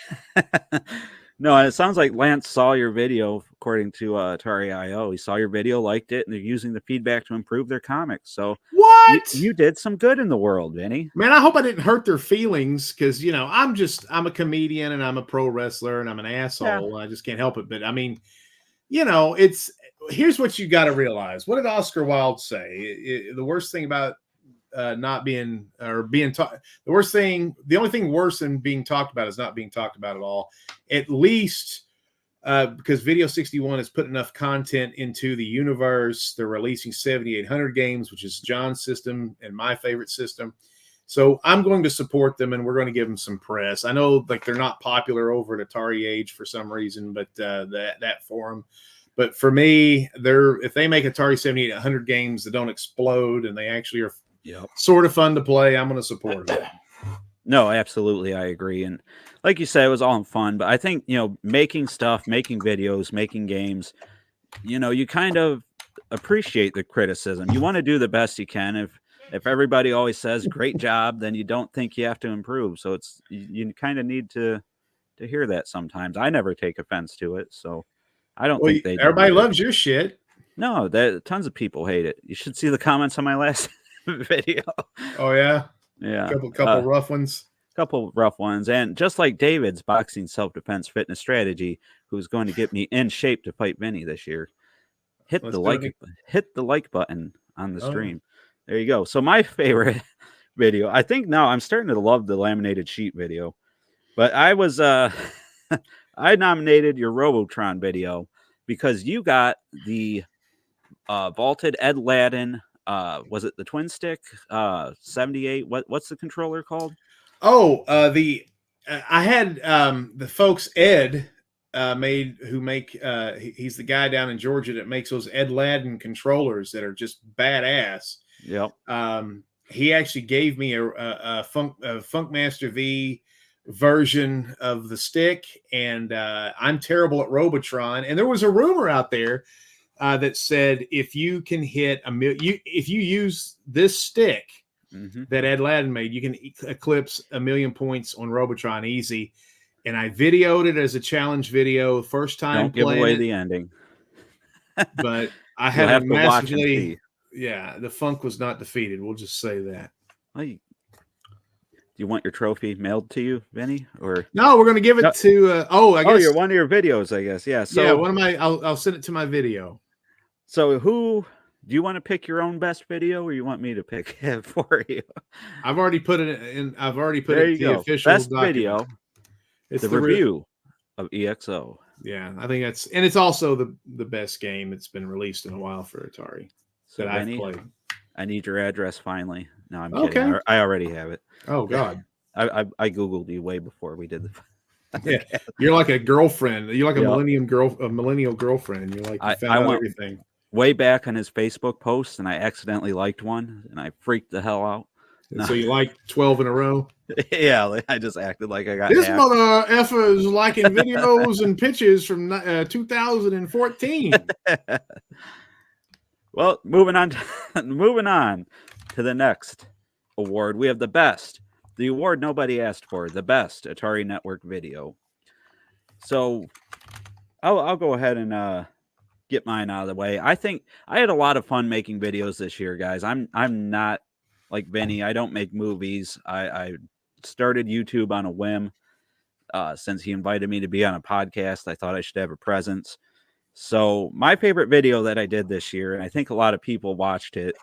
No, it sounds like Lance saw your video, according to Atari IO. He saw your video, liked it, and they're using the feedback to improve their comics. So what? You did some good in the world, Vinny. Man, I hope I didn't hurt their feelings because, I'm a comedian and I'm a pro wrestler and I'm an asshole. Yeah. I just can't help it. But I mean, here's what you got to realize. What did Oscar Wilde say? The worst thing about not being or being taught, the only thing worse than being talked about is not being talked about at all. At least because Video 61 has put enough content into the universe. They're releasing 7800 games, which is John's system and my favorite system. So I'm going to support them, and we're going to give them some press. I know they're not popular over at Atari Age for some reason, but that forum. But for me, if they make Atari 7800 games that don't explode and they actually are sort of fun to play, I'm going to support it. No, absolutely. I agree. And like you said, it was all in fun, but I think, making stuff, making videos, making games, you kind of appreciate the criticism. You want to do the best you can. If everybody always says great job, then you don't think you have to improve. So you kind of need to hear that sometimes. I never take offense to it. So I don't think they do. Everybody loves your shit. No, tons of people hate it. You should see the comments on my last video. Oh yeah. Yeah. Couple rough ones. Couple rough ones. And just like David's boxing self-defense fitness strategy, who's going to get me in shape to fight Vinny this year, hit the like button on the stream. There you go. So my favorite video, I think now I'm starting to love the laminated sheet video, but I was I nominated your Robotron video because you got the vaulted Ed Ladin was it the twin stick 78? What's the controller called? Oh, I had the folks Ed he's the guy down in Georgia that makes those Ed Ladden controllers that are just badass. Yep. He actually gave me a Funkmaster V version of the stick, and I'm terrible at Robotron. And there was a rumor out there that said if you can hit if you use this stick that Ed Ladden made, you can eclipse 1 million points on Robotron easy. And I videoed it as a challenge video, first time. Don't give away the ending. But I had have to watch and massively. see. Yeah, the Funk was not defeated. We'll just say that. Do you want your trophy mailed to you, Benny? Or no, we're going to give it to. I guess you're one of your videos, I guess. Yeah. So yeah, one of my. I'll send it to my video. So who do you want to pick your own best video, or you want me to pick it for you? I've already put it in. I've already put there it you in the go. official Best document. video. It's the review of EXO. Yeah, I think it's also the best game that's been released in a while for Atari that I've played. I need your address finally. No, I'm kidding. Okay. I already have it. Oh God. I Googled you way before we did the yeah, you're like a girlfriend. You're like a millennial girlfriend, and you're like you found out everything. Way back on his Facebook post, and I accidentally liked one, and I freaked the hell out. So you liked 12 in a row? Yeah, I just acted like I got this mother effer is liking videos and pictures from 2014. Well, moving on to the next award. We have the award nobody asked for, the best Atari Network video. So I'll go ahead and get mine out of the way. I think I had a lot of fun making videos this year, guys. I'm not like Benny. I don't make movies. I started YouTube on a whim. Since he invited me to be on a podcast, I thought I should have a presence. So my favorite video that I did this year, and I think a lot of people watched it,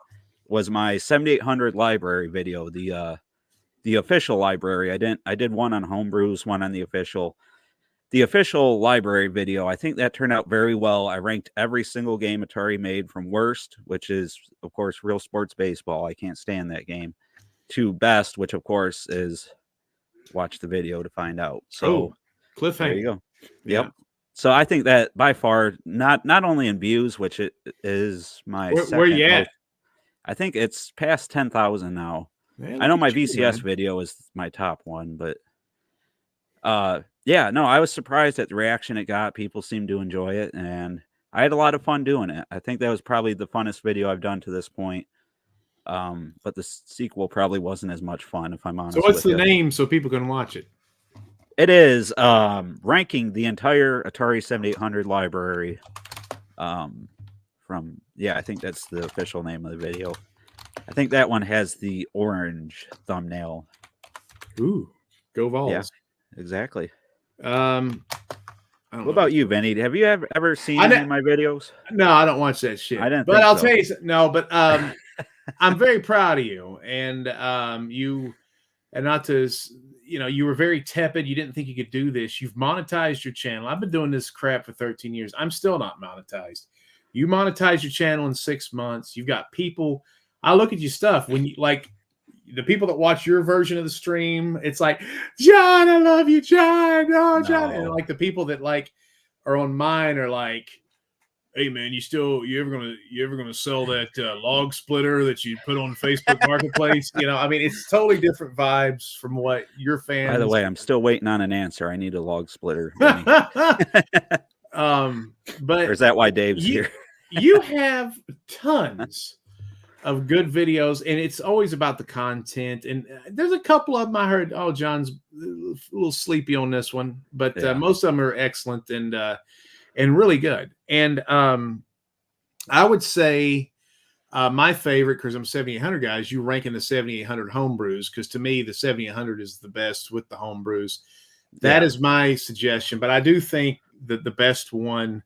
was my 7800 library video, the official library. I did one on homebrews, one on the official. The official library video, I think that turned out very well. I ranked every single game Atari made from worst, which is, of course, Real Sports Baseball. I can't stand that game, to best, which, of course, is watch the video to find out. So, cliffhanger. There you go. Yep. Yeah. So I think that by far, not only in views, which it is my where you at? I think it's past 10,000 now. Man, I know my VCS video is my top one, but yeah, no, I was surprised at the reaction it got. People seemed to enjoy it, and I had a lot of fun doing it. I think that was probably the funnest video I've done to this point. But the sequel probably wasn't as much fun, if I'm honest. So what's the name so people can watch it? It is ranking the entire Atari 7800 library. I think that's the official name of the video. I think that one has the orange thumbnail. Ooh, go Vols. Yeah, exactly. What about you, Benny? Have you ever seen any of my videos? No, I don't watch that shit. I didn't. But I'll tell you, I'm very proud of you, and you were very tepid. You didn't think you could do this. You've monetized your channel. I've been doing this crap for 13 years. I'm still not monetized. You monetize your channel in 6 months. You've got people. I look at your stuff when you like. The people that watch your version of the stream, it's like, John, I love you, John. Oh, John. No. And like the people that like are on mine are like, hey man, you ever gonna sell that log splitter that you put on Facebook Marketplace? I mean, it's totally different vibes from what your fans. By the way, I'm still waiting on an answer. I need a log splitter. But or is that why Dave's here? You have tons of good videos, and it's always about the content. And there's a couple of them I heard, oh, John's a little sleepy on this one, but most of them are excellent and really good. And I would say my favorite, because I'm 7800 guys, you rank in the 7800 homebrews, because to me the 7800 is the best with the homebrews. That is my suggestion, but I do think that the best one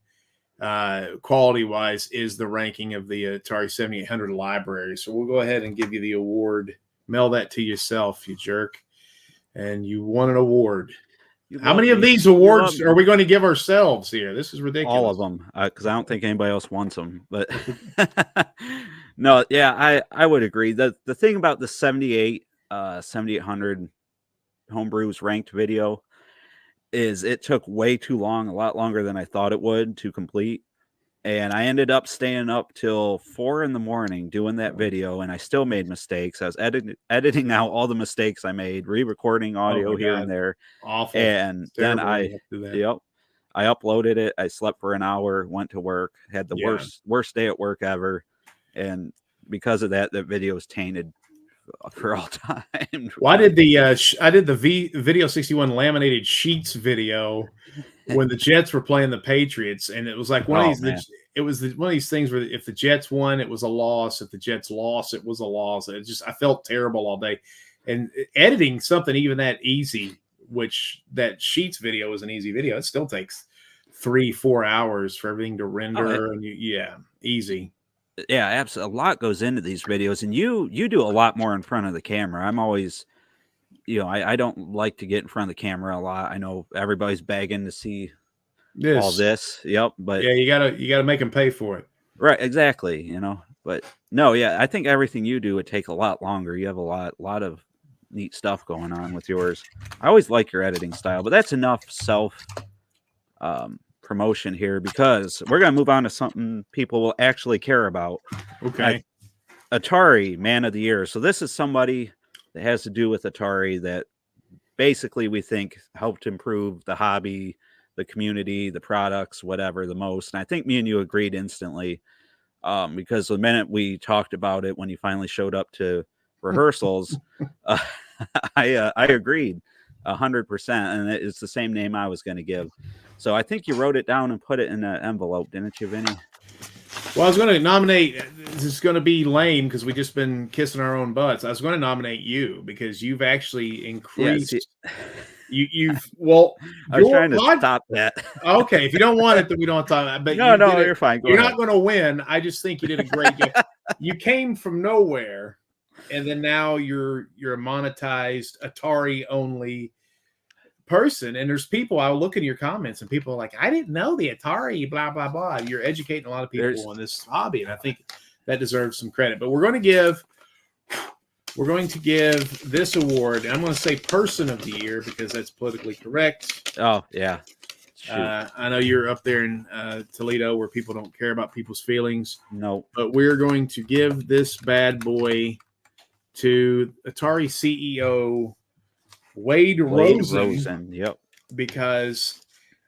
quality wise is the ranking of the Atari 7800 library. So we'll go ahead and give you the award. Mail that to yourself, you jerk. And you won an award. How many of these awards are we going to give ourselves here? This is ridiculous. All of them, because I don't think anybody else wants them. But No, yeah, I would agree. The thing about the 7800 homebrews ranked video is it took way too long, a lot longer than I thought it would to complete. And I ended up staying up till 4 a.m. doing that video, and I still made mistakes. I was editing out all the mistakes I made, re-recording Oh audio my here God. and there. Awful. And It's then terrible when you have to do that. yep, I uploaded it. I slept for an hour, went to work, had the Yeah. worst day at work ever. And because of that, that video is tainted for all time. Well, I did the Video 61 laminated sheets video when the Jets were playing the Patriots, and it was like one of Oh, these. man. It was one of these things where if the Jets won, it was a loss. If the Jets lost, it was a loss. I felt terrible all day, and editing something even that easy, which that sheets video is an easy video. It still takes 3-4 hours for everything to render, and easy. Yeah, absolutely. A lot goes into these videos, and you do a lot more in front of the camera. I'm always, I don't like to get in front of the camera a lot. I know everybody's begging to see all this. Yep, but yeah, you gotta make them pay for it. Right, exactly. But no, yeah, I think everything you do would take a lot longer. You have a lot of neat stuff going on with yours. I always like your editing style, but that's enough self promotion here, because we're going to move on to something people will actually care about. Okay. Atari Man of the Year. So this is somebody that has to do with Atari that basically we think helped improve the hobby, the community, the products, whatever, the most. And I think me and you agreed instantly, because the minute we talked about it, when you finally showed up to rehearsals, I agreed 100%, and it's the same name I was going to give. So I think you wrote it down and put it in an envelope, didn't you, Vinny? Well, I was going to nominate. This is going to be lame because we've just been kissing our own butts. I was going to nominate you because you've actually increased. You've well. I was trying to stop that. Okay, if you don't want it, then we don't talk about it. But no, you're fine. You're not going to win. I just think you did a great job. You came from nowhere, and then now you're a monetized Atari only person. And there's people, I'll look in your comments and people are like, I didn't know the Atari, blah, blah, blah. You're educating a lot of people on this hobby. And I think that deserves some credit. But we're going to give this award, and I'm going to say Person of the Year because that's politically correct. Oh, yeah. I know you're up there in Toledo where people don't care about people's feelings. No. But we're going to give this bad boy to Atari CEO Wade Rosen. Yep. Because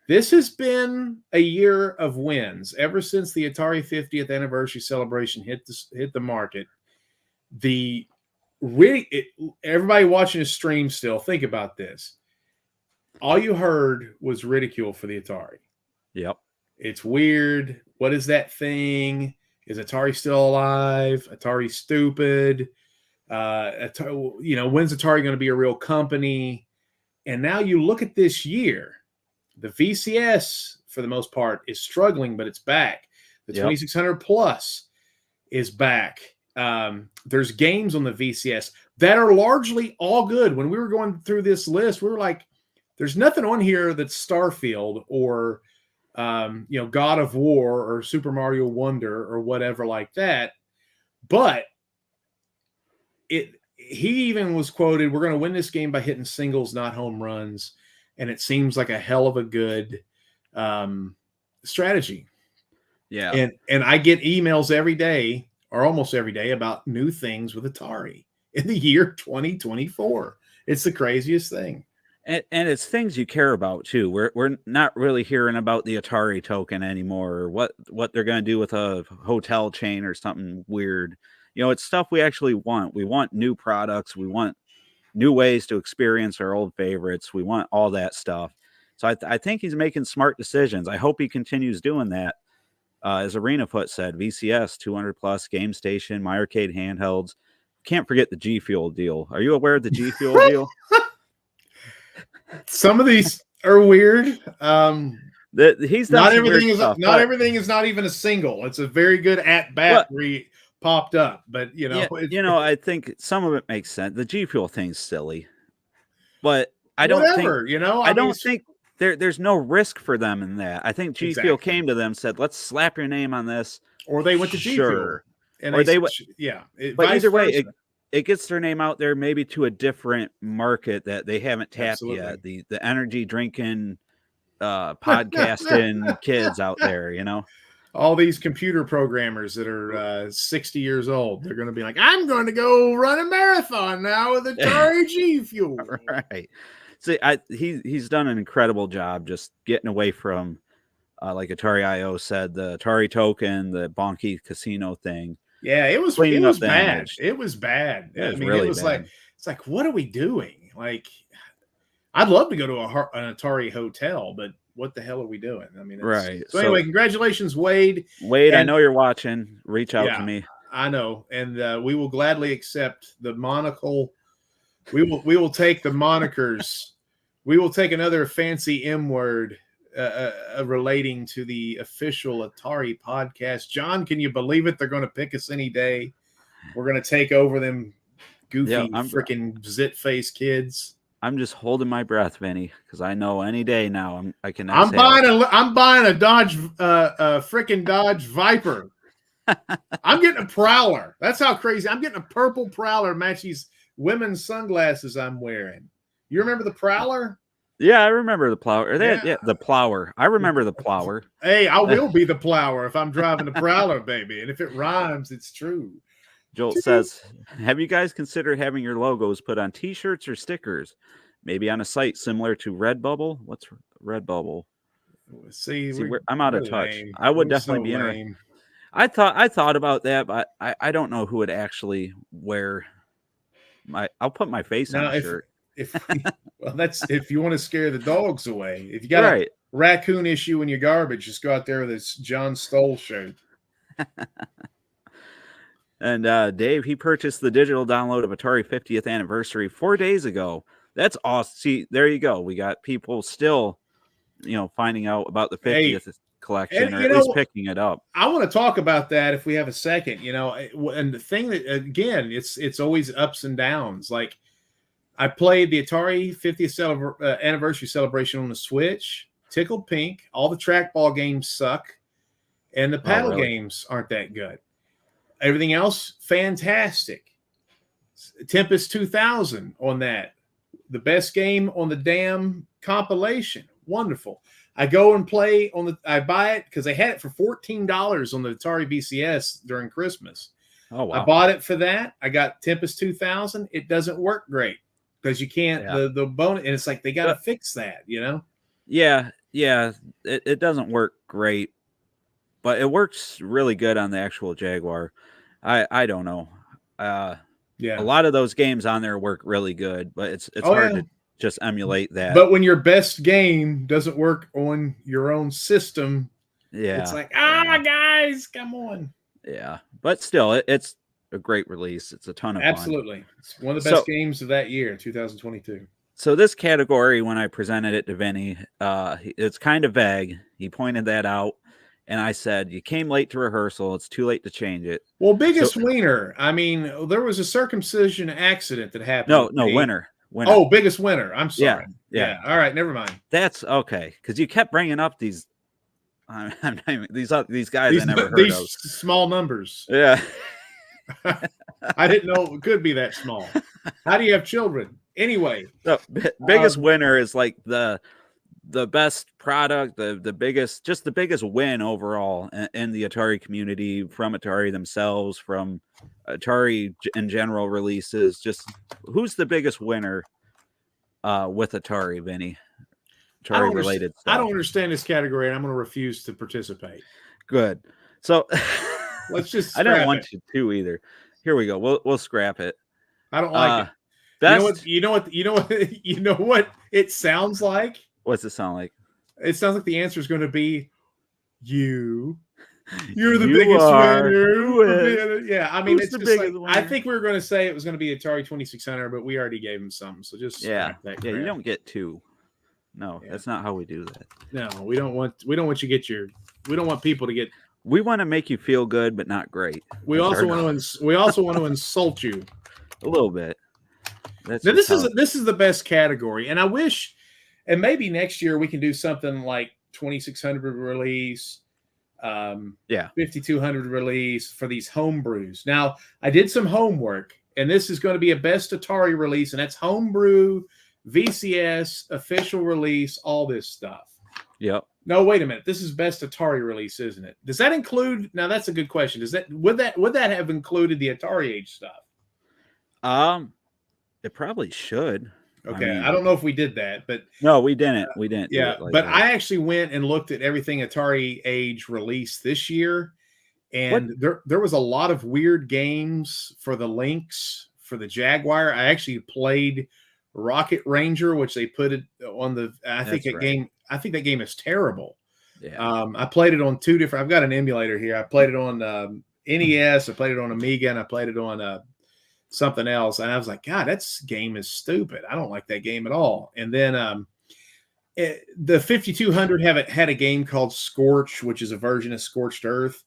this has been a year of wins ever since the Atari 50th anniversary celebration hit the market. Everybody watching his stream still, think about this. All you heard was ridicule for the Atari. Yep. It's weird. What is that thing? Is Atari still alive? Atari stupid. When's Atari going to be a real company? And now you look at this year, the VCS for the most part is struggling, but it's back. The 2600 plus is back. There's games on the VCS that are largely all good. When we were going through this list, we were like, there's nothing on here that's Starfield or God of War or Super Mario Wonder or whatever like that. But he even was quoted, we're going to win this game by hitting singles, not home runs. And it seems like a hell of a good strategy. Yeah. And I get emails every day or almost every day about new things with Atari in the year 2024. It's the craziest thing. And it's things you care about too. We're not really hearing about the Atari token anymore, or what they're going to do with a hotel chain or something weird. It's stuff we actually want. We want new products. We want new ways to experience our old favorites. We want all that stuff. So I think he's making smart decisions. I hope he continues doing that. As ArenaFoot said, VCS, 200 plus, Game Station, My Arcade handhelds. Can't forget the G Fuel deal. Are you aware of the G Fuel deal? Some of these are weird. He's not everything is everything is not even a single. It's a very good at bat where he popped up, but I think some of it makes sense. The G Fuel thing's silly, but I don't think there's no risk for them in that. I think G Fuel came to them, said, "Let's slap your name on this," or they went to G Fuel. And or they, would. yeah. But either way, it gets their name out there maybe to a different market that they haven't tapped yet. The energy drinking, podcasting kids out there, you know. All these computer programmers that are 60 years old, they're going to be like, I'm going to go run a marathon now with Atari G Fuel. Right. See, he's done an incredible job just getting away from, like Atari IO said, the Atari token, the Bonky Casino thing. Yeah, it was bad. It was bad. I mean, really it was bad. like, what are we doing? Like, I'd love to go to an Atari hotel, but what the hell are we doing? I mean, right. So anyway, congratulations, Wade. Wade, I know you're watching. Reach out to me. I know, and we will gladly accept the monocle. We will take the monikers. We will take another fancy M word relating to the official Atari podcast. John, can you believe it? They're going to pick us any day. We're going to take over them goofy freaking zit-face kids. I'm just holding my breath, Vinny, because I know any day now I can. I'm buying a Dodge, freaking Dodge Viper. I'm getting a Prowler. That's how crazy. I'm getting a purple Prowler match these women's sunglasses I'm wearing. You remember the Prowler? Yeah, I remember the Plower. The Plower. I remember the Plower. Hey, I will be the Plower if I'm driving the Prowler, baby. And if it rhymes, it's true. Jolt says, have you guys considered having your logos put on T-shirts or stickers? Maybe on a site similar to Redbubble? What's Redbubble? See I'm out of touch. Lame. I would definitely be interested. I thought about that, but I don't know who would actually wear I'll put my face on a shirt. That's if you want to scare the dogs away. If you got a raccoon issue in your garbage, just go out there with this John Stoll shirt. And Dave, he purchased the digital download of Atari 50th anniversary 4 days ago. That's awesome. See, there you go. We got people still, finding out about the 50th collection, or at least picking it up. I want to talk about that if we have a second. And the thing that, again, it's always ups and downs. Like, I played the Atari 50th anniversary celebration on the Switch. Tickled pink. All the trackball games suck, and the paddle games aren't that good. Everything else, fantastic. Tempest 2000 on that. The best game on the damn compilation. Wonderful. I go and play I buy it because they had it for $14 on the Atari VCS during Christmas. Oh, wow. I bought it for that. I got Tempest 2000. It doesn't work great because you can't, the bonus, and it's like, they got to fix that, Yeah. It doesn't work great, but it works really good on the actual Jaguar. I don't know. A lot of those games on there work really good, but it's hard to just emulate that. But when your best game doesn't work on your own system, it's like, guys, come on. Yeah, but still, it's a great release. It's a ton of fun. It's one of the best games of that year, 2022. So this category, when I presented it to Vinny, it's kind of vague. He pointed that out. And I said, you came late to rehearsal. It's too late to change it. Well, biggest winner. I mean, there was a circumcision accident that happened. No, winner. Oh, biggest winner. I'm sorry. Yeah. All right, never mind. That's okay, because you kept bringing up these guys I never heard of. These small numbers. Yeah. I didn't know it could be that small. How do you have children? Anyway. The biggest winner is like the best product, the biggest win overall in the Atari community, from Atari themselves, from Atari in general releases. Just who's the biggest winner with Atari, Vinny? Atari related stuff. I don't understand this category, and I'm going to refuse to participate. Good. So let's just. I don't want you to either. Here we go. We'll scrap it. I don't like it. Best, you know what it sounds like? What's it sound like? It sounds like the answer is going to be you. You're the biggest winner. Yeah, I mean, it's just like, I think we were going to say it was going to be Atari 2600, but we already gave him something. So just you don't get two. No, that's not how we do that. No, we don't want you to get we don't want people to get. We want to make you feel good, but not great. We also want to insult you a little bit. Now, this is the best category, and I wish. And maybe next year we can do something like 2600 release, Yeah. 5200 release for these homebrews. Now, I did some homework, and this is going to be a best Atari release, and that's homebrew, VCS, official release, all this stuff. Yep. No, wait a minute. This is best Atari release, isn't it? Does that include? Now, that's a good question. Would that have included the Atari Age stuff? It probably should. Okay, I don't know if we did that, but no, we didn't. We didn't. Yeah, do it like but that. I actually went and looked at everything Atari Age released this year, and there was a lot of weird games for the Lynx, for the Jaguar. I actually played Rocket Ranger, which they put it on the. I think that game is terrible. Yeah. I played it on 2 different. I've got an emulator here. I played it on NES. I played it on Amiga, and I played it on something else. And I was like, God, that game is stupid. I don't like that game at all. And then the 5200 had a game called Scorch, which is a version of Scorched Earth.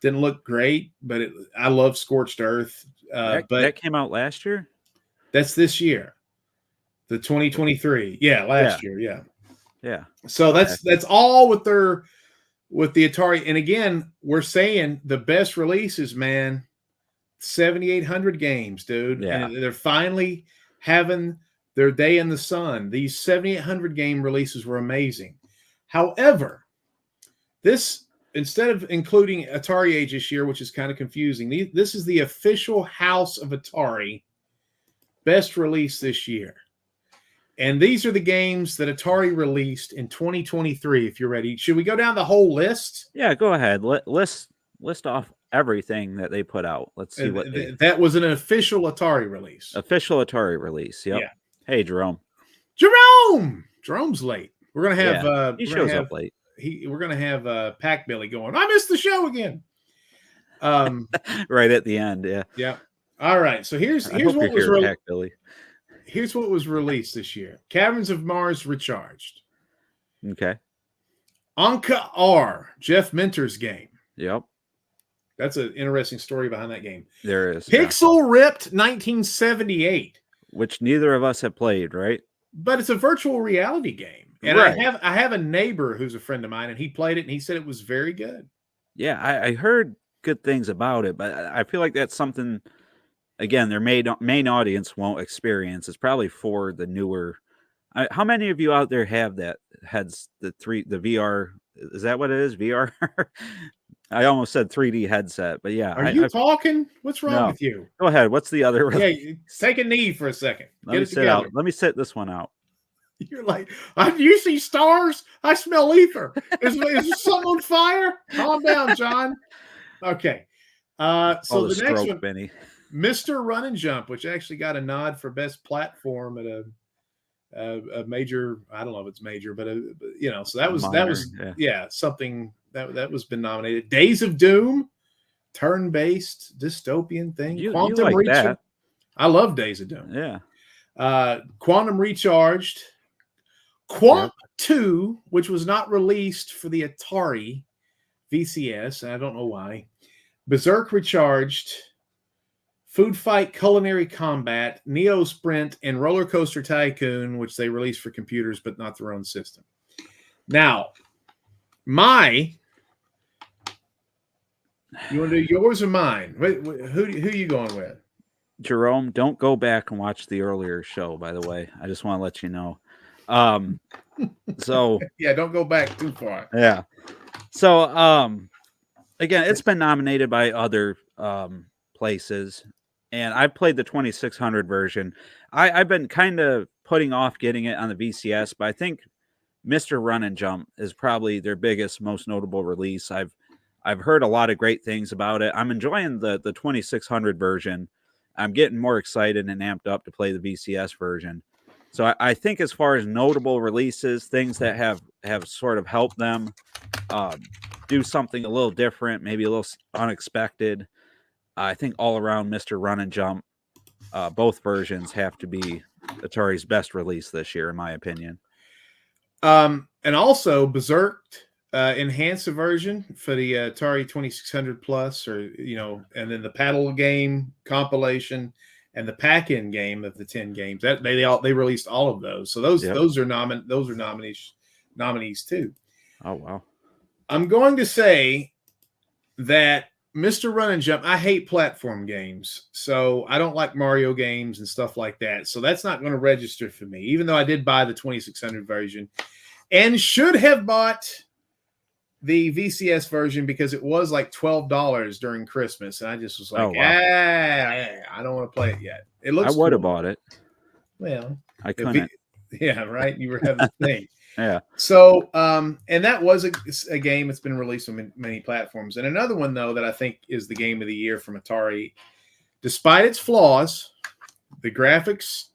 Didn't look great, but I love Scorched Earth. But that came out last year? That's this year. The 2023. Yeah, last year. Yeah. Yeah. So that's all with the Atari. And again, we're saying the best releases, man, 7,800 games, dude. Yeah. And they're finally having their day in the sun. These 7,800 game releases were amazing. However, this, instead of including Atari Age this year, which is kind of confusing, this is the official House of Atari best release this year. And these are the games that Atari released in 2023, if you're ready. Should we go down the whole list? Yeah, go ahead. List off everything that they put out. Let's see what that was an official Atari release. Official Atari release. Yep. Yeah. Hey, Jerome. Jerome's late. We're gonna have he shows up late. We're gonna have Pack Billy going, I missed the show again. Right at the end, yeah. Yeah. All right. So here's what was Pack Billy. Here's what was released this year. Caverns of Mars Recharged. Okay. Anka R, Jeff Minter's game. Yep. That's an interesting story behind that game. There is. Pixel Ripped 1978. Which neither of us have played, right? But it's a virtual reality game. And right. I have a neighbor who's a friend of mine, and he played it, and he said it was very good. Yeah, I heard good things about it, but I feel like that's something, again, their main audience won't experience. It's probably for the newer. How many of you out there have that the VR? Is that what it is? VR? I almost said 3D headset, but yeah. Are you talking? What's wrong with you? Go ahead. What's the other? Yeah, take a knee for a second. Let me sit out. Let me sit this one out. You're like, you see stars? I smell ether. Is something on fire? Calm down, John. Okay. So the next one, Benny. Mr. Run and Jump, which actually got a nod for best platform at a major. I don't know if it's major, but so that was something that was been nominated. Days of Doom, turn-based dystopian thing. Quantum like that. I love Days of Doom. Yeah. Quantum Recharged. Quant 2, which was not released for the Atari VCS, and I don't know why. Berserk Recharged, Food Fight Culinary Combat, Neo Sprint, and Roller Coaster Tycoon, which they released for computers but not their own system. Now, you want to do yours or mine? Who are you going with? Jerome, don't go back and watch the earlier show, by the way. I just want to let you know. So yeah, don't go back too far. Yeah. So again, it's been nominated by other places, and I played the 2600 version. I've been kind of putting off getting it on the VCS, but I think Mr. Run and Jump is probably their biggest, most notable release. I've heard a lot of great things about it. I'm enjoying the 2600 version. I'm getting more excited and amped up to play the VCS version. So I think as far as notable releases, things that have sort of helped them do something a little different, maybe a little unexpected, I think all around Mr. Run and Jump, both versions have to be Atari's best release this year, in my opinion. And also Berserk enhanced version for the Atari 2600 Plus, and then the paddle game compilation. And the pack-in game of the 10 games that they released all of those. So those are nominees too. Oh I'm going to say that Mr. Run and Jump, I hate platform games. So I don't like Mario games and stuff like that. So that's not going to register for me, even though I did buy the 2600 version and should have bought the VCS version because it was like $12 during Christmas. And I just was like, I don't want to play it yet. It looks I would cool. have bought it. Well, I couldn't. Yeah, right. You were having the thing. Yeah. So, and that was a game that's been released on many platforms. And another one, though, that I think is the game of the year from Atari, despite its flaws, the graphics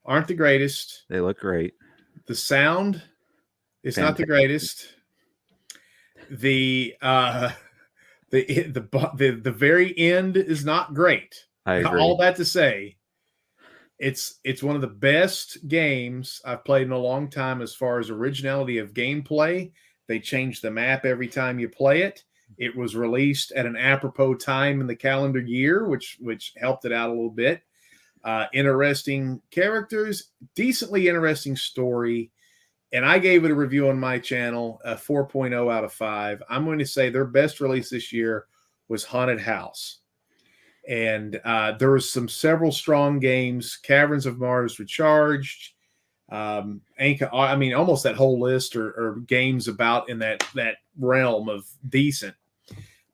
aren't the greatest. They look great. The sound is not the greatest. The very end is not great. I agree. All that to say, it's one of the best games I've played in a long time as far as originality of gameplay. They change the map every time you play it. It was released at an apropos time in the calendar year, which helped it out a little bit. Interesting characters, decently interesting story. And I gave it a review on my channel, a 4.0 out of 5. I'm going to say their best release this year was Haunted House. And there was several strong games. Caverns of Mars Recharged. Almost that whole list are games about in that realm of decent.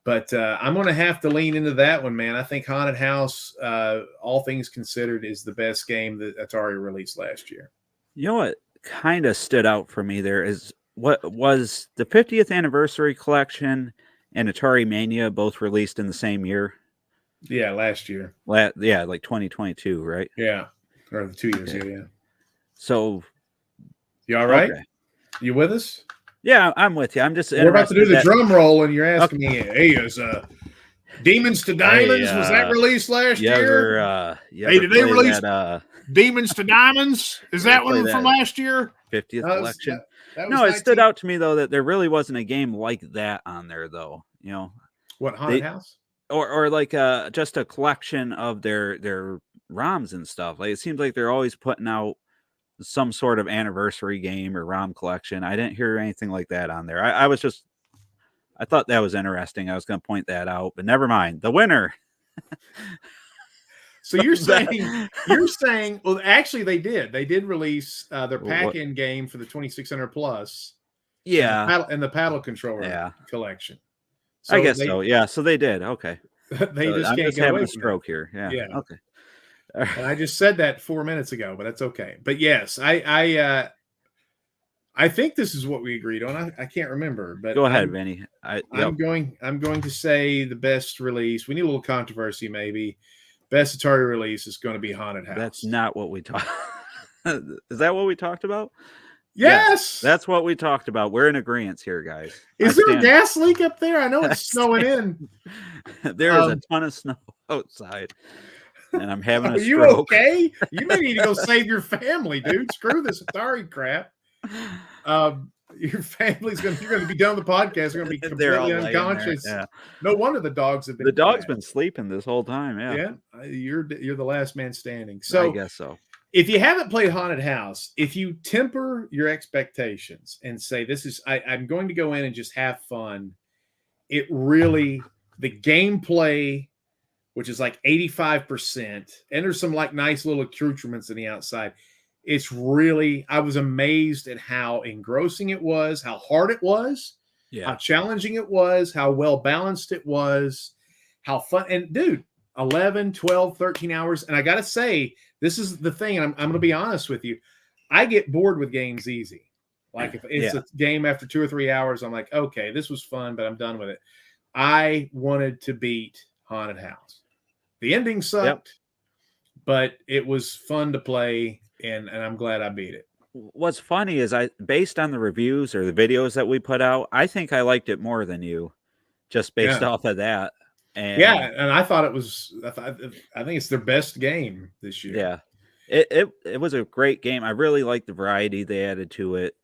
But I'm going to have to lean into that one, man. I think Haunted House, all things considered, is the best game that Atari released last year. You know what kind of stood out for me there is what was the 50th anniversary collection and Atari Mania both released in the same year? Yeah, last year. Like 2022, right? Yeah, or the 2 years ago, yeah. So, you all right? Okay. You with us? Yeah, I'm with you. I'm just We're about to do the drum roll, and you're asking me, hey, is Demons to Diamonds, was that released last year? Did they release Demons to Diamonds? Is that one from last year? 50th collection? No, it stood out to me, though, that there really wasn't a game like that on there, though. You know, what, Haunted House? Or like just a collection of their ROMs and stuff. Like, it seems like they're always putting out some sort of anniversary game or ROM collection. I didn't hear anything like that on there. I thought that was interesting. I was going to point that out, but never mind. The winner. So you're saying, well, actually they did release their pack-in game for the 2600 plus. Yeah. And the paddle controller collection. So I guess so. Yeah. So they did. Okay. I'm just having a stroke here. Yeah. Yeah. Okay. And I just said that 4 minutes ago, but that's okay. But yes, I think this is what we agreed on. I can't remember, but go ahead, Vinny. I'm going to say the best release. We need a little controversy, maybe. Best Atari release is going to be Haunted House. That's not what we talked. Is that what we talked about? Yes, that's what we talked about. We're in agreement here, guys. Is there a gas leak up there? I know it's snowing in. There is a ton of snow outside, and I'm having a stroke. Are you okay? You may need to go save your family, dude. Screw this Atari crap. Your family's you're going to be done with the podcast. They're going to be completely unconscious. Yeah. No wonder the dogs have been. The dog's been sleeping this whole time. Yeah. Yeah. You're the last man standing. So I guess so. If you haven't played Haunted House, if you temper your expectations and say, I'm going to go in and just have fun, the gameplay, which is like 85%, and there's some like nice little accoutrements on the outside. It's really, I was amazed at how engrossing it was, how hard it was, how challenging it was, how well balanced it was, how fun. And dude, 11, 12, 13 hours. And I got to say, this is the thing, and I'm going to be honest with you. I get bored with games easy. Like if it's a game after 2 or 3 hours, I'm like, okay, this was fun, but I'm done with it. I wanted to beat Haunted House. The ending sucked, but it was fun to play, and I'm glad I beat it. What's funny is based on the reviews or the videos that we put out, I think I liked it more than you, just based off of that. And and I thought it was. I think it's their best game this year. Yeah, it was a great game. I really liked the variety they added to it.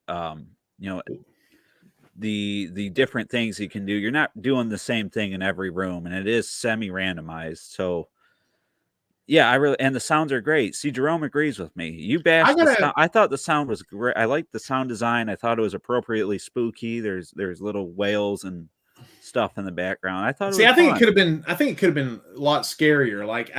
The different things you can do. You're not doing the same thing in every room, and it is semi-randomized. So Yeah, and the sounds are great. See, Jerome agrees with me. You I bashed the gotta sound. I thought the sound was great. I liked the sound design. I thought it was appropriately spooky. There's little whales and stuff in the background. I thought it see. was I think it fun. could have been. I think it could have been a lot scarier. Like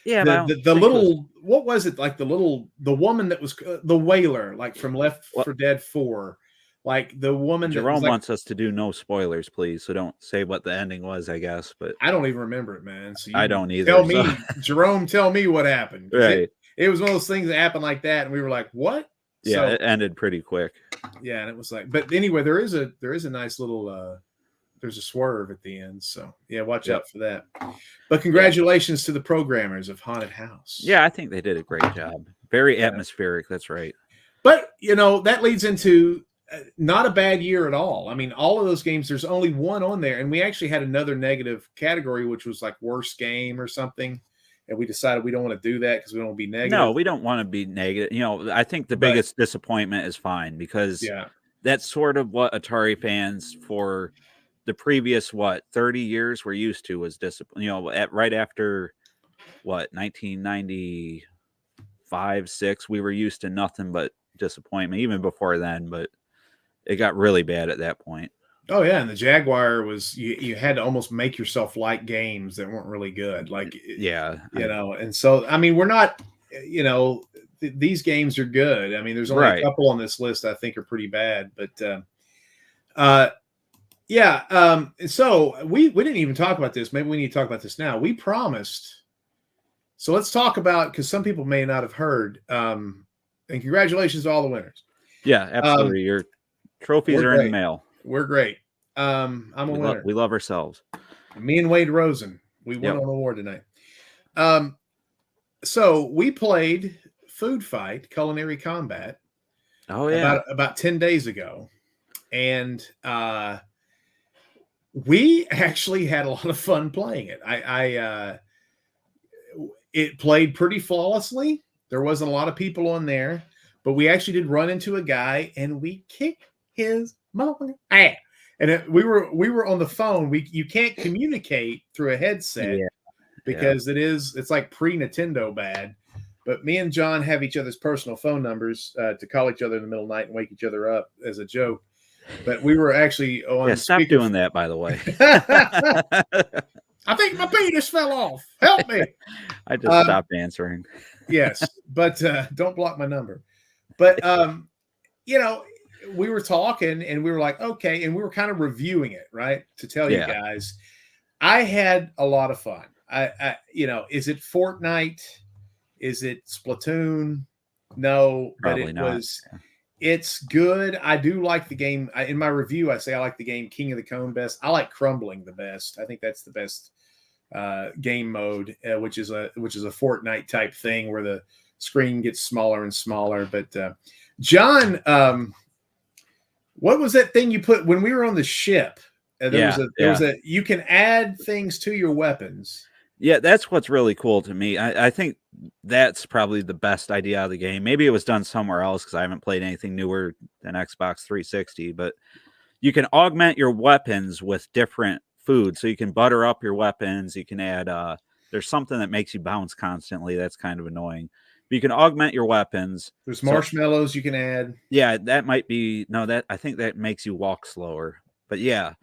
Yeah, but I don't the think it was. little, what was it, like the woman that was the whaler, like from Left Well, 4 Dead 4, like the woman that was Jerome like, wants us to do no spoilers, please. So don't say what the ending was, I guess. But I don't even remember it, man. So I you don't either. tell So. me, Jerome, tell me what happened. 'Cause Right. it was one of those things that happened like that, and we were like, what? Yeah, So it ended pretty quick. yeah, and it was like, but anyway, there is a nice little there's a swerve at the end. So yeah, watch out for that. But congratulations to the programmers of Haunted House. Yeah, I think they did a great job. Very atmospheric. That's right. But that leads into not a bad year at all. I mean, all of those games, there's only one on there, and we actually had another negative category, which was like worst game or something, and we decided we don't want to do that because we don't want to be negative. No, we don't want to be negative. I think the biggest disappointment is fine, because that's sort of what Atari fans for the previous 30 years were used to, was discipline. Right after 1995, 6, we were used to nothing but disappointment, even before then, but it got really bad at that point. Oh yeah, and the Jaguar was you had to almost make yourself like games that weren't really good. Like and so I mean, we're not, these games are good. I mean, there's only a couple on this list I think are pretty bad, but so we didn't even talk about this. Maybe we need to talk about this now. We promised. So let's talk about, because some people may not have heard. And congratulations to all the winners. Yeah, absolutely. Your trophies are in the mail. We're great. I'm a winner. We love ourselves. Me and Wade Rosen, we won an award tonight. So we played Food Fight Culinary Combat. Oh yeah, about 10 days ago, and we actually had a lot of fun playing it. It played pretty flawlessly. There wasn't a lot of people on there, but we actually did run into a guy and we kicked his motherfucking ass. And we were on the phone. You can't communicate through a headset because it's like pre-Nintendo bad. But me and John have each other's personal phone numbers to call each other in the middle of the night and wake each other up as a joke. But we were actually on. Yeah, stop doing that, by the way. I think my penis fell off. Help me. I just stopped answering. Yes, but don't block my number. But we were talking and we were like, okay, and we were kind of reviewing it, right? To tell you guys, I had a lot of fun. Is it Fortnite? Is it Splatoon? No, probably but it not. was. It's good. I do like the game. In my review, I say I like the game King of the Cone best. I like Crumbling the best. I think that's the best game mode, which is a Fortnite type thing where the screen gets smaller and smaller. But John, what was that thing you put when we were on the ship? There was a you can add things to your weapons. Yeah, that's what's really cool to me. I think that's probably the best idea out of the game. Maybe it was done somewhere else because I haven't played anything newer than Xbox 360, but you can augment your weapons with different food. So you can butter up your weapons. You can add, there's something that makes you bounce constantly. That's kind of annoying. But you can augment your weapons. There's marshmallows you can add. Yeah, that might be, I think that makes you walk slower. But yeah.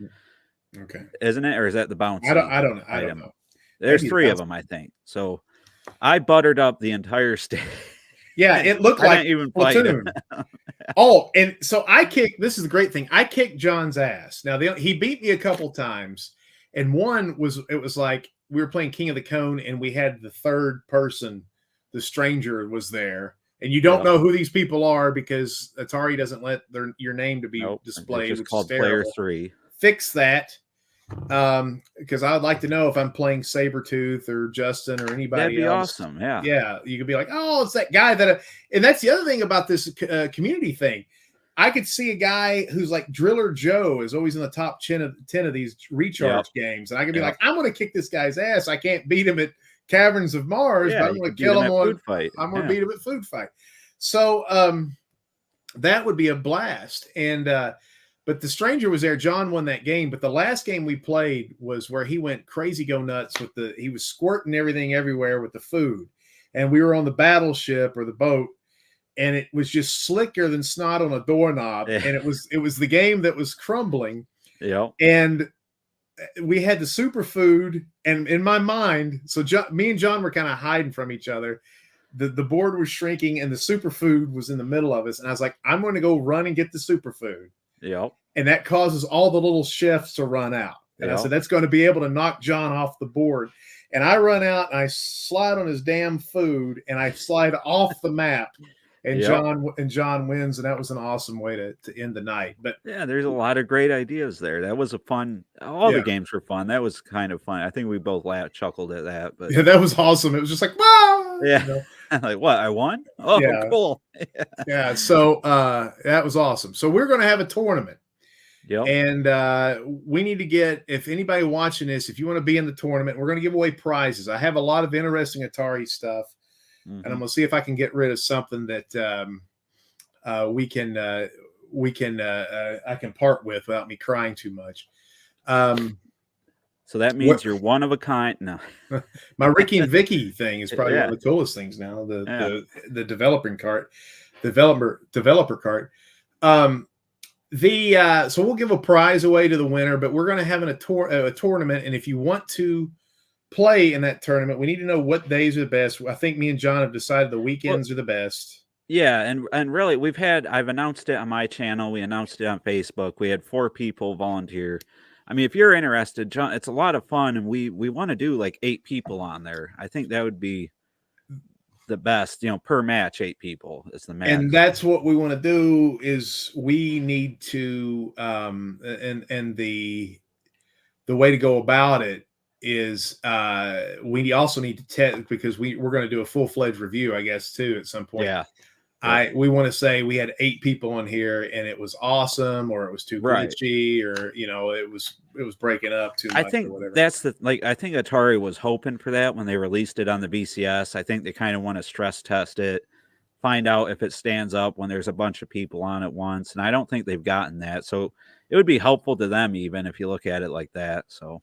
Okay. Isn't it? Or is that the bounce? I don't know. There's 3 of them, I think. So I buttered up the entire stage. Yeah, it looked like even Splatoon. Oh, and so this is the great thing. I kicked John's ass. Now, he beat me a couple times. And one it was like we were playing King of the Cone and we had the third person, the stranger was there. And you don't know who these people are because Atari doesn't let your name to be displayed. It's just called Player 3. Fix that. Because I would like to know if I'm playing Sabretooth or Justin or anybody That'd be else. Awesome. Yeah. Yeah. You could be like, oh, it's that guy and that's the other thing about this community thing. I could see a guy who's like Driller Joe is always in the top 10 of these recharge games. And I could be like, I'm going to kick this guy's ass. I can't beat him at Caverns of Mars, but I'm going to kill him on Food Fight. I'm going to beat him at Food Fight. So, that would be a blast. And, But the stranger was there. John won that game. But the last game we played was where he went crazy, go nuts with he was squirting everything everywhere with the food. And we were on the battleship or the boat, and it was just slicker than snot on a doorknob. Yeah. And it was the game that was crumbling. Yeah. And we had the superfood, and in my mind, so me and John were kind of hiding from each other. The board was shrinking, and the superfood was in the middle of us. And I was like, I'm going to go run and get the superfood. Yep. And that causes all the little chefs to run out. And I said, that's going to be able to knock John off the board. And I run out, and I slide on his damn food, and I slide off the map. And John wins, and that was an awesome way to end the night. But yeah, there's a lot of great ideas there. That was a fun. All the games were fun. That was kind of fun. I think we both chuckled at that. But yeah, that was awesome. It was just like, wow. Yeah, you know? Like what? I won? Oh, cool. Yeah. So that was awesome. So we're going to have a tournament. Yep. And we need to get, if anybody watching this, if you want to be in the tournament, we're going to give away prizes. I have a lot of interesting Atari stuff. And I'm going to see if I can get rid of something that I can part with without me crying too much. So that means you're one of a kind. No, my Ricky and Vicky thing is probably one of the coolest things now. The developer cart. So we'll give a prize away to the winner, but we're going to have a tournament, and if you want to play in that tournament, we need to know what days are the best. I think me and John have decided the weekends are the best. Yeah, and really I've announced it on my channel. We announced it on Facebook. We had 4 people volunteer. I mean, if you're interested, John, it's a lot of fun, and we want to do like 8 people on there. I think that would be the best, per match. 8 people is the max. And that's what we want to do. Is we need to and the way to go about it is we also need to test, because we're going to do a full-fledged review, I guess, too, at some point. Yeah. We want to say we had 8 people on here and it was awesome, or it was too glitchy, or it was breaking up too much. I think or whatever. that's I think Atari was hoping for that when they released it on the VCS. I think they kind of want to stress test it, find out if it stands up when there's a bunch of people on at once, and I don't think they've gotten that. So it would be helpful to them, even if you look at it like that. So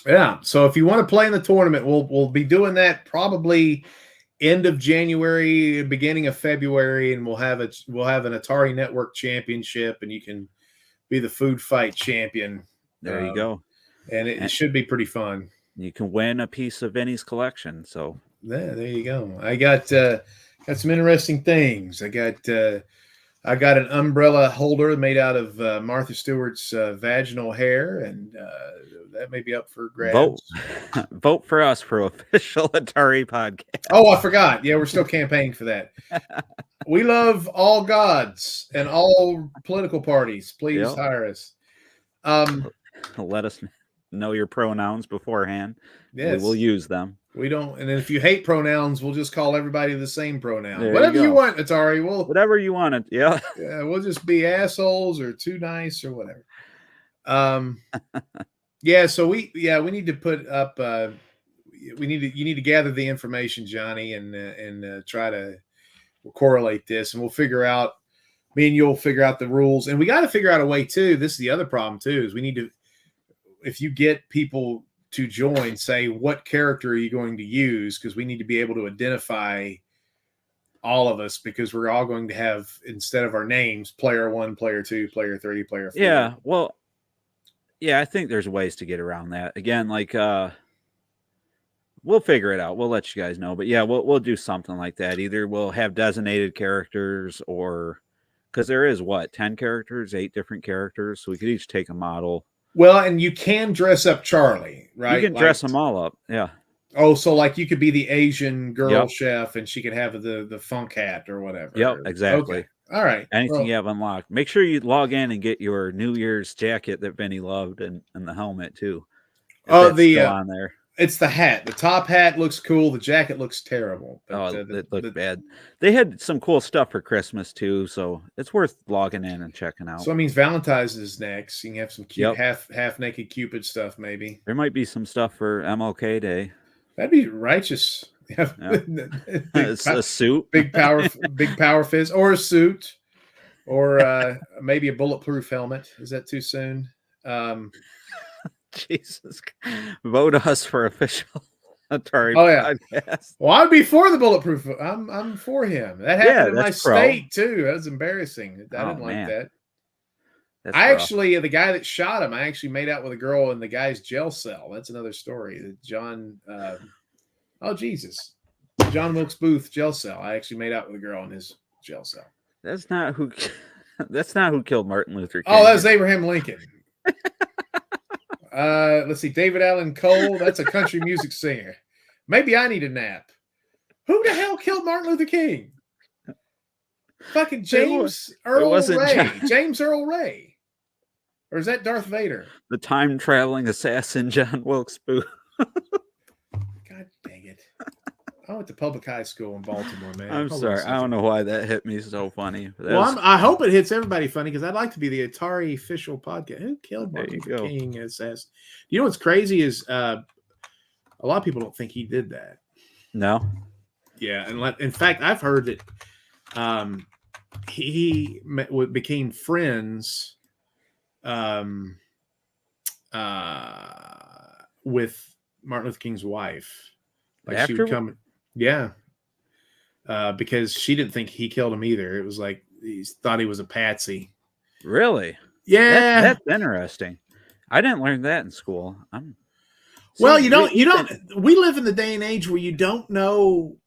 yeah. So if you want to play in the tournament, we'll be doing that probably end of January, beginning of February, and we'll have an Atari Network Championship, and you can be the food fight champion. There you go. And it should be pretty fun. You can win a piece of Vinny's collection. So there you go. I got some interesting things. I got an umbrella holder made out of Martha Stewart's vaginal hair, and that may be up for grabs. Vote for us for official Atari podcast. Oh, I forgot. Yeah, we're still campaigning for that. We love all gods and all political parties. Please hire us. Let us know your pronouns beforehand. Yes. We will use them. We don't, and if you hate pronouns, we'll just call everybody the same pronoun. There Whatever you want, Atari. Whatever you want it. Yeah. Yeah, we'll just be assholes or too nice or whatever. Yeah. So we need to put up. You need to gather the information, Johnny, and try to correlate this, and we'll figure out. Me and you'll figure out the rules, and we got to figure out a way too. This is the other problem too. Is we need to, if you get people to join, say what character are you going to use, because we need to be able to identify all of us, because we're all going to have, instead of our names, player 1, player 2, player 3, player 4. Yeah, well, yeah, I think there's ways to get around that. Again, we'll figure it out. We'll let you guys know. But yeah, we'll do something like that. Either we'll have designated characters, or because there is 10 characters, 8 different characters, so we could each take a model. Well, and you can dress up Charlie, right? You can dress them all up, yeah. Oh, so you could be the Asian girl chef, and she could have the funk hat or whatever. Yep, exactly. Okay. All right. Anything you have unlocked. Make sure you log in and get your New Year's jacket that Vinny loved, and the helmet too. Oh, still on there. It's the hat. The top hat looks cool. The jacket looks terrible. But, it looked bad. They had some cool stuff for Christmas too, so it's worth logging in and checking out. So it means Valentine's is next. You can have some cute half naked Cupid stuff, maybe. There might be some stuff for MLK Day. That'd be righteous. It's a suit, big power fist, or a suit. or maybe a bulletproof helmet. Is that too soon? Jesus, vote us for official Atari Oh yeah. podcast. Well, I'd be for the bulletproof. I'm for him. That happened in my that's pro. state too. That was embarrassing. I didn't like that. That's I rough. actually, the guy that shot him, I actually made out with a girl in the guy's jail cell. That's another story. John, oh Jesus, John Wilkes Booth jail cell. I actually made out with a girl in his jail cell. That's not who. That's not who killed Martin Luther King. Oh, that was Abraham Lincoln. Let's see, David Allen Cole. That's a country music singer. Maybe I need a nap. Who the hell killed Martin Luther King? Fucking James Earl Ray. James Earl Ray. Or is that Darth Vader? The time-traveling assassin, John Wilkes Booth. God dang it. I went to public high school in Baltimore, man. I'm sorry. I don't know why that hit me so funny. I hope it hits everybody funny because I'd like to be the Atari official podcast. Who killed Martin Luther King? Assassin. You know what's crazy is a lot of people don't think he did that. No. Yeah, and in fact, I've heard that he became friends with Martin Luther King's wife. Like she would come, because she didn't think he killed him either. It was like he thought he was a patsy. Really? Yeah, that's interesting. I didn't learn that in school. Well, you don't. We live in the day and age where you don't know.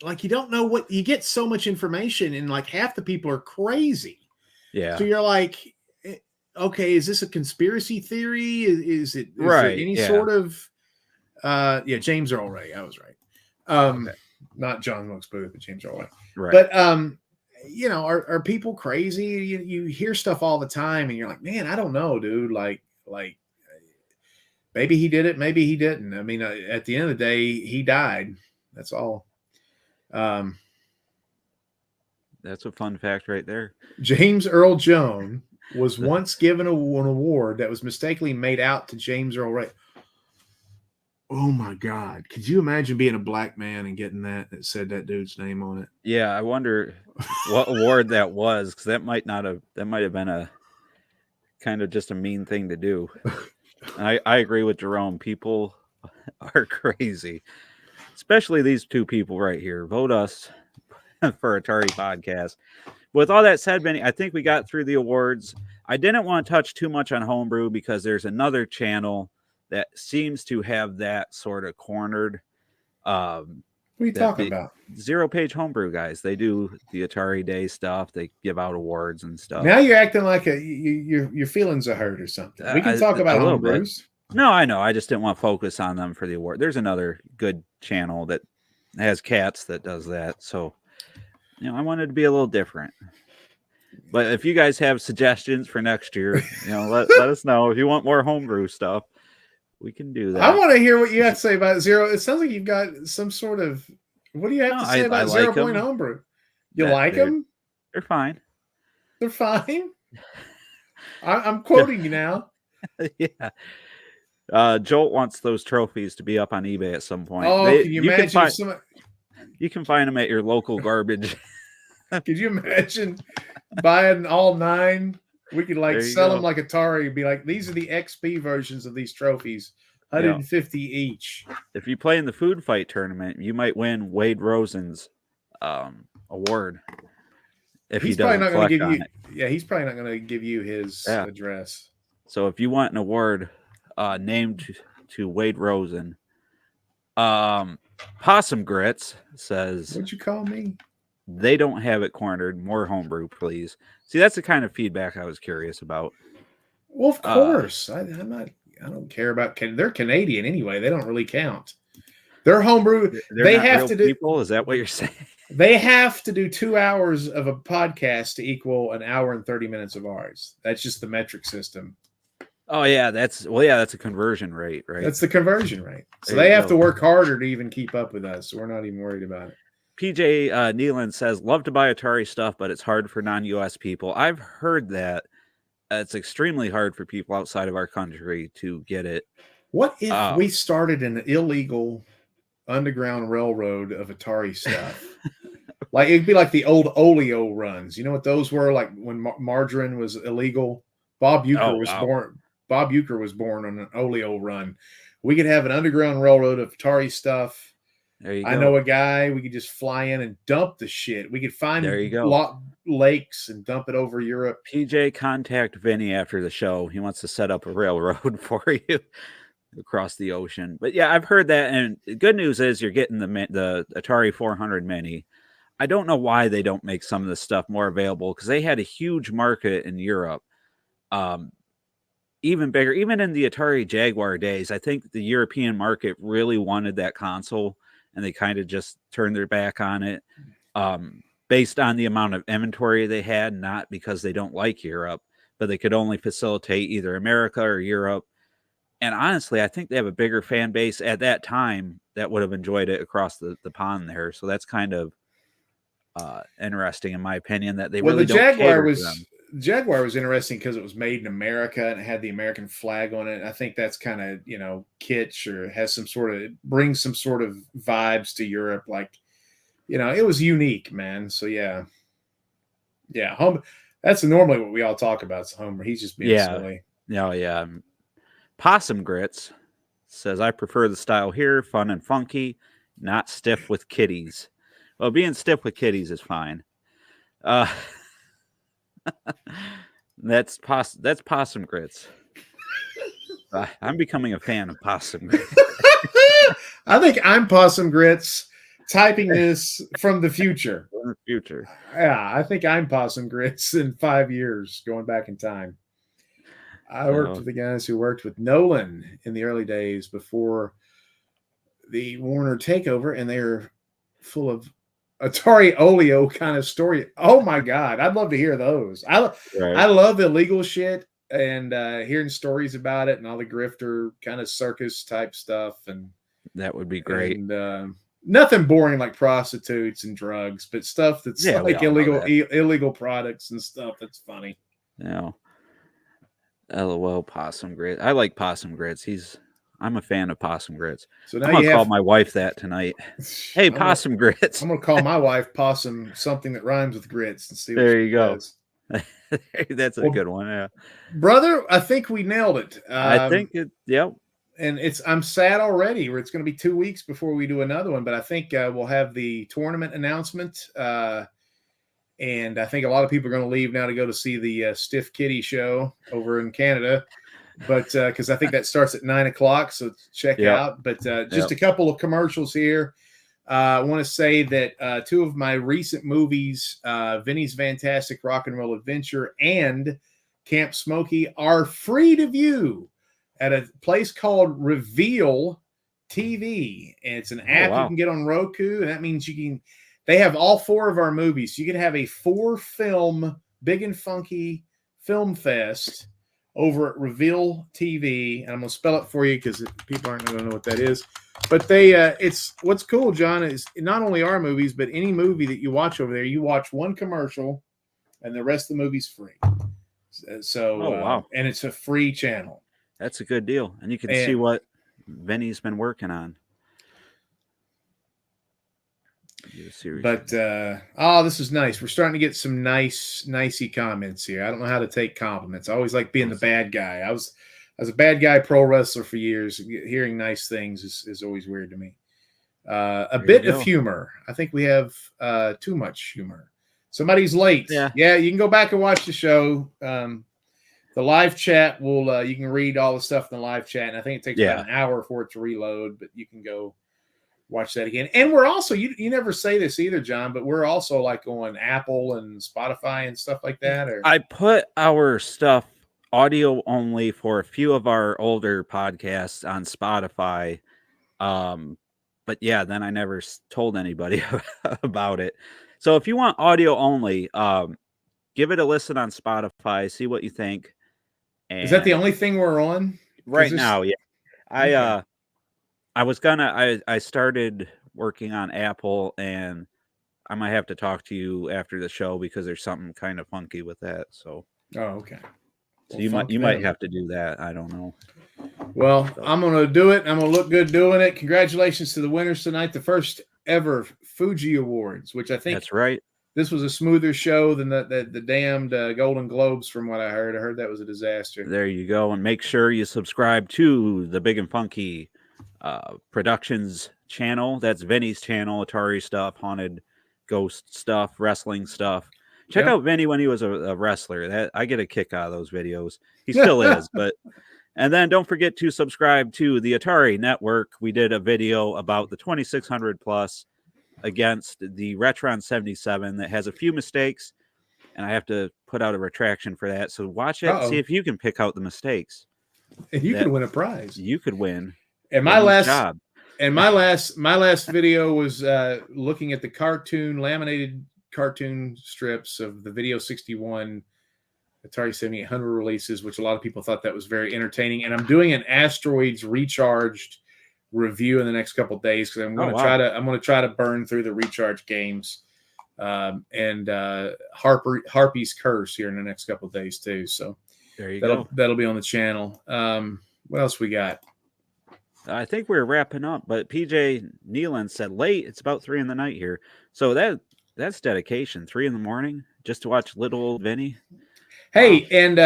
Like you don't know what you get so much information, and like half the people are crazy. Yeah. So you're like, okay, is this a conspiracy theory? Is it right? Any sort of James Earl Ray. I was right. Okay. Not John Wilkes Booth, but James Earl Ray. Right. But are people crazy? You hear stuff all the time, and you're like, man, I don't know, dude. Like maybe he did it, maybe he didn't. I mean, at the end of the day, he died. That's all. That's a fun fact right there. James Earl Jones was once given an award that was mistakenly made out to James Earl Ray. Oh my God. Could you imagine being a black man and getting that said that dude's name on it? Yeah, I wonder what award that was, because that might have been a kind of just a mean thing to do. I agree with Jerome. People are crazy. Especially these two people right here. Vote us for Atari Podcast. With all that said, Benny, I think we got through the awards. I didn't want to touch too much on homebrew because there's another channel that seems to have that sort of cornered. What are you talking about? Zero Page Homebrew guys. They do the Atari Day stuff. They give out awards and stuff. Now you're acting like your feelings are hurt or something. We can talk about homebrews. No, I know. I just didn't want to focus on them for the award. There's another good channel that has cats that does that. So, I wanted to be a little different. But if you guys have suggestions for next year, let us know. If you want more homebrew stuff, we can do that. I want to hear what you have to say about Zero. It sounds like you've got some sort of. What do you have to say about 0 Point Homebrew? You like them? They're fine. They're fine. I'm quoting you now. Yeah. Jolt wants those trophies to be up on eBay at some point. Oh, can you imagine? You can find them at your local garbage. Could you imagine buying all 9? We could sell them like Atari. Be like, these are the XP versions of these trophies, 150 each. If you play in the food fight tournament, you might win Wade Rosen's award. If he's probably not going to give you, he's probably not going to give you his address. So if you want an award named to Wade Rosen, Possum Grits says, "What'd you call me?" They don't have it cornered. More homebrew, please. See, that's the kind of feedback I was curious about. Well, of course. I don't care about. They're Canadian anyway. They don't really count. They're homebrew. They have to do. People, is that what you're saying? They have to do 2 hours of a podcast to equal an hour and 30 minutes of ours. That's just the metric system. Oh yeah, that's a conversion rate, right? That's the conversion rate. So they have to work harder to even keep up with us. So we're not even worried about it. PJ Nealon says, love to buy Atari stuff, but it's hard for non-US people. I've heard that it's extremely hard for people outside of our country to get it. What if we started an illegal underground railroad of Atari stuff? Like it'd be like the old oleo runs. You know what those were? Like when margarine was illegal. Bob Euchre was born. Bob Euchre was born on an oleo run. We could have an underground railroad of Atari stuff. There you go. I know a guy. We could just fly in and dump the shit. We could find lakes and dump it over Europe. PJ, contact Vinny after the show. He wants to set up a railroad for you across the ocean. But yeah, I've heard that. And the good news is you're getting the Atari 400 Mini. I don't know why they don't make some of this stuff more available, because they had a huge market in Europe. Even bigger, even in the Atari Jaguar days. I think the European market really wanted that console, and they kind of just turned their back on it based on the amount of inventory they had, not because they don't like Europe, but they could only facilitate either America or Europe. And honestly, I think they have a bigger fan base at that time that would have enjoyed it across the pond there. So that's kind of interesting, in my opinion, that they really don't cater to them. Jaguar was interesting because it was made in America and it had the American flag on it. I think that's kind of, kitsch, or has brings some sort of vibes to Europe. Like, it was unique, man. So yeah. Home. That's normally what we all talk about. Is Homer. He's just being silly. No, yeah. Possum Grits says, I prefer the style here, fun and funky, not stiff with kitties. Well, being stiff with kitties is fine. That's Possum Grits. I'm becoming a fan of Possum Grits. I think I'm Possum Grits typing this from the future. From the future. Yeah, I think I'm Possum Grits in 5 years, going back in time. I worked with the guys who worked with Nolan in the early days before the Warner takeover, and they're full of Atari Oleo kind of story. Oh my God, I'd love to hear those. I love illegal shit and hearing stories about it and all the grifter kind of circus type stuff, and that would be great. And nothing boring like prostitutes and drugs, but stuff that's like illegal products and stuff that's funny. Yeah. LOL, Possum Grits. I like Possum Grits. I'm a fan of Possum Grits. So now I'm going to call my wife that tonight. Hey, Possum Grits. I'm going to call my wife Possum something that rhymes with grits and see what there you go. Does. That's a good one, yeah. Brother, I think we nailed it. I think it, yep. And I'm sad already. It's going to be 2 weeks before we do another one, but I think we'll have the tournament announcement. And I think a lot of people are going to leave now to go to see the Stiff Kitty show over in Canada. But because I think that starts at 9:00, so check out. But just a couple of commercials here. I want to say that 2 of my recent movies, Vinny's Fantastic Rock and Roll Adventure and Camp Smokey, are free to view at a place called Reveal TV. And it's an app you can get on Roku, and that means you can. They have all 4 of our movies. You can have a 4-film big and funky film fest over at Reveal TV, and I'm gonna spell it for you because people aren't gonna know what that is. But they, it's what's cool, John, is not only our movies, but any movie that you watch over there, you watch one commercial, and the rest of the movie's free. So, and it's a free channel. That's a good deal, and you can see what Vinny's been working on. But this is nice. We're starting to get some nicey comments here. I don't know how to take compliments. I always like being the bad guy. I was a bad guy pro wrestler for years. Hearing nice things is always weird to me. A bit of humor. I think we have too much humor. Somebody's late. Yeah, you can go back and watch the show. The live chat will you can read all the stuff in the live chat, and I think it takes about an hour for it to reload, but you can go watch that again. And we're also, you never say this either, John, but we're also like on Apple and Spotify and stuff like that. Or I put our stuff audio only for a few of our older podcasts on Spotify. But yeah, then I never told anybody about it. So if you want audio only, give it a listen on Spotify, see what you think. And is that the only thing we're on right now? Yeah. I started working on Apple, and I might have to talk to you after the show because there's something kind of funky with that. So, okay. So you might have to do that. I don't know. Well, I'm going to do it. I'm going to look good doing it. Congratulations to the winners tonight. The first ever Fuji Awards, which I think That's right. this was a smoother show than the damned Golden Globes, from what I heard. I heard that was a disaster. There you go. And make sure you subscribe to the Big and Funky Productions channel. That's Vinny's channel, Atari stuff, haunted ghost stuff, wrestling stuff. Check out Vinny when he was a wrestler. That I get a kick out of those videos. He still is, but and then don't forget to subscribe to the Atari Network. We did a video about the 2600 plus against the Retron 77 that has a few mistakes, and I have to put out a retraction for that. So watch it, see if you can pick out the mistakes. And you could win a prize. You could win. And my last video was looking at the laminated cartoon strips of the Video 61 Atari 7800 releases, which a lot of people thought that was very entertaining. And I'm doing an Asteroids Recharged review in the next couple of days, because I'm going to try to burn through the Recharge games and Harpy's Curse here in the next couple of days too. So there you go. That'll be on the channel. What else we got? I think we're wrapping up, but PJ Nealon said late. It's about 3 a.m. here, so that's dedication. 3 a.m. just to watch little old Vinny. Hey, and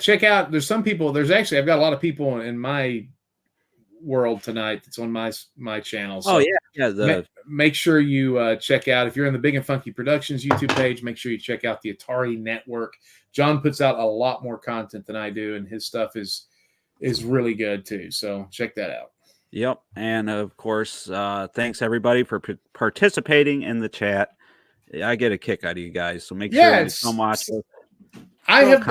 check out. There's I've got a lot of people in my world tonight that's on my channel. So make sure you check out, if you're in the Big and Funky Productions YouTube page, make sure you check out the Atari Network. John puts out a lot more content than I do, and his stuff is really good too. So check that out. Yep. And of course, thanks everybody for participating in the chat. I get a kick out of you guys. So make sure you come watch it. I have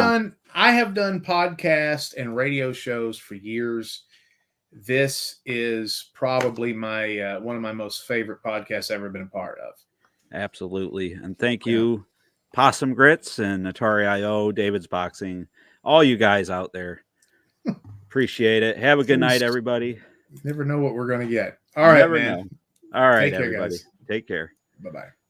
done podcasts and radio shows for years. This is probably my one of my most favorite podcasts I've ever been a part of. Absolutely. And thank you, Possum Grits and Atari IO, David's Boxing, all you guys out there. Appreciate it. Have a good night, everybody. Never know what we're going to get. All right, man. All right, everybody. Take care. Bye-bye.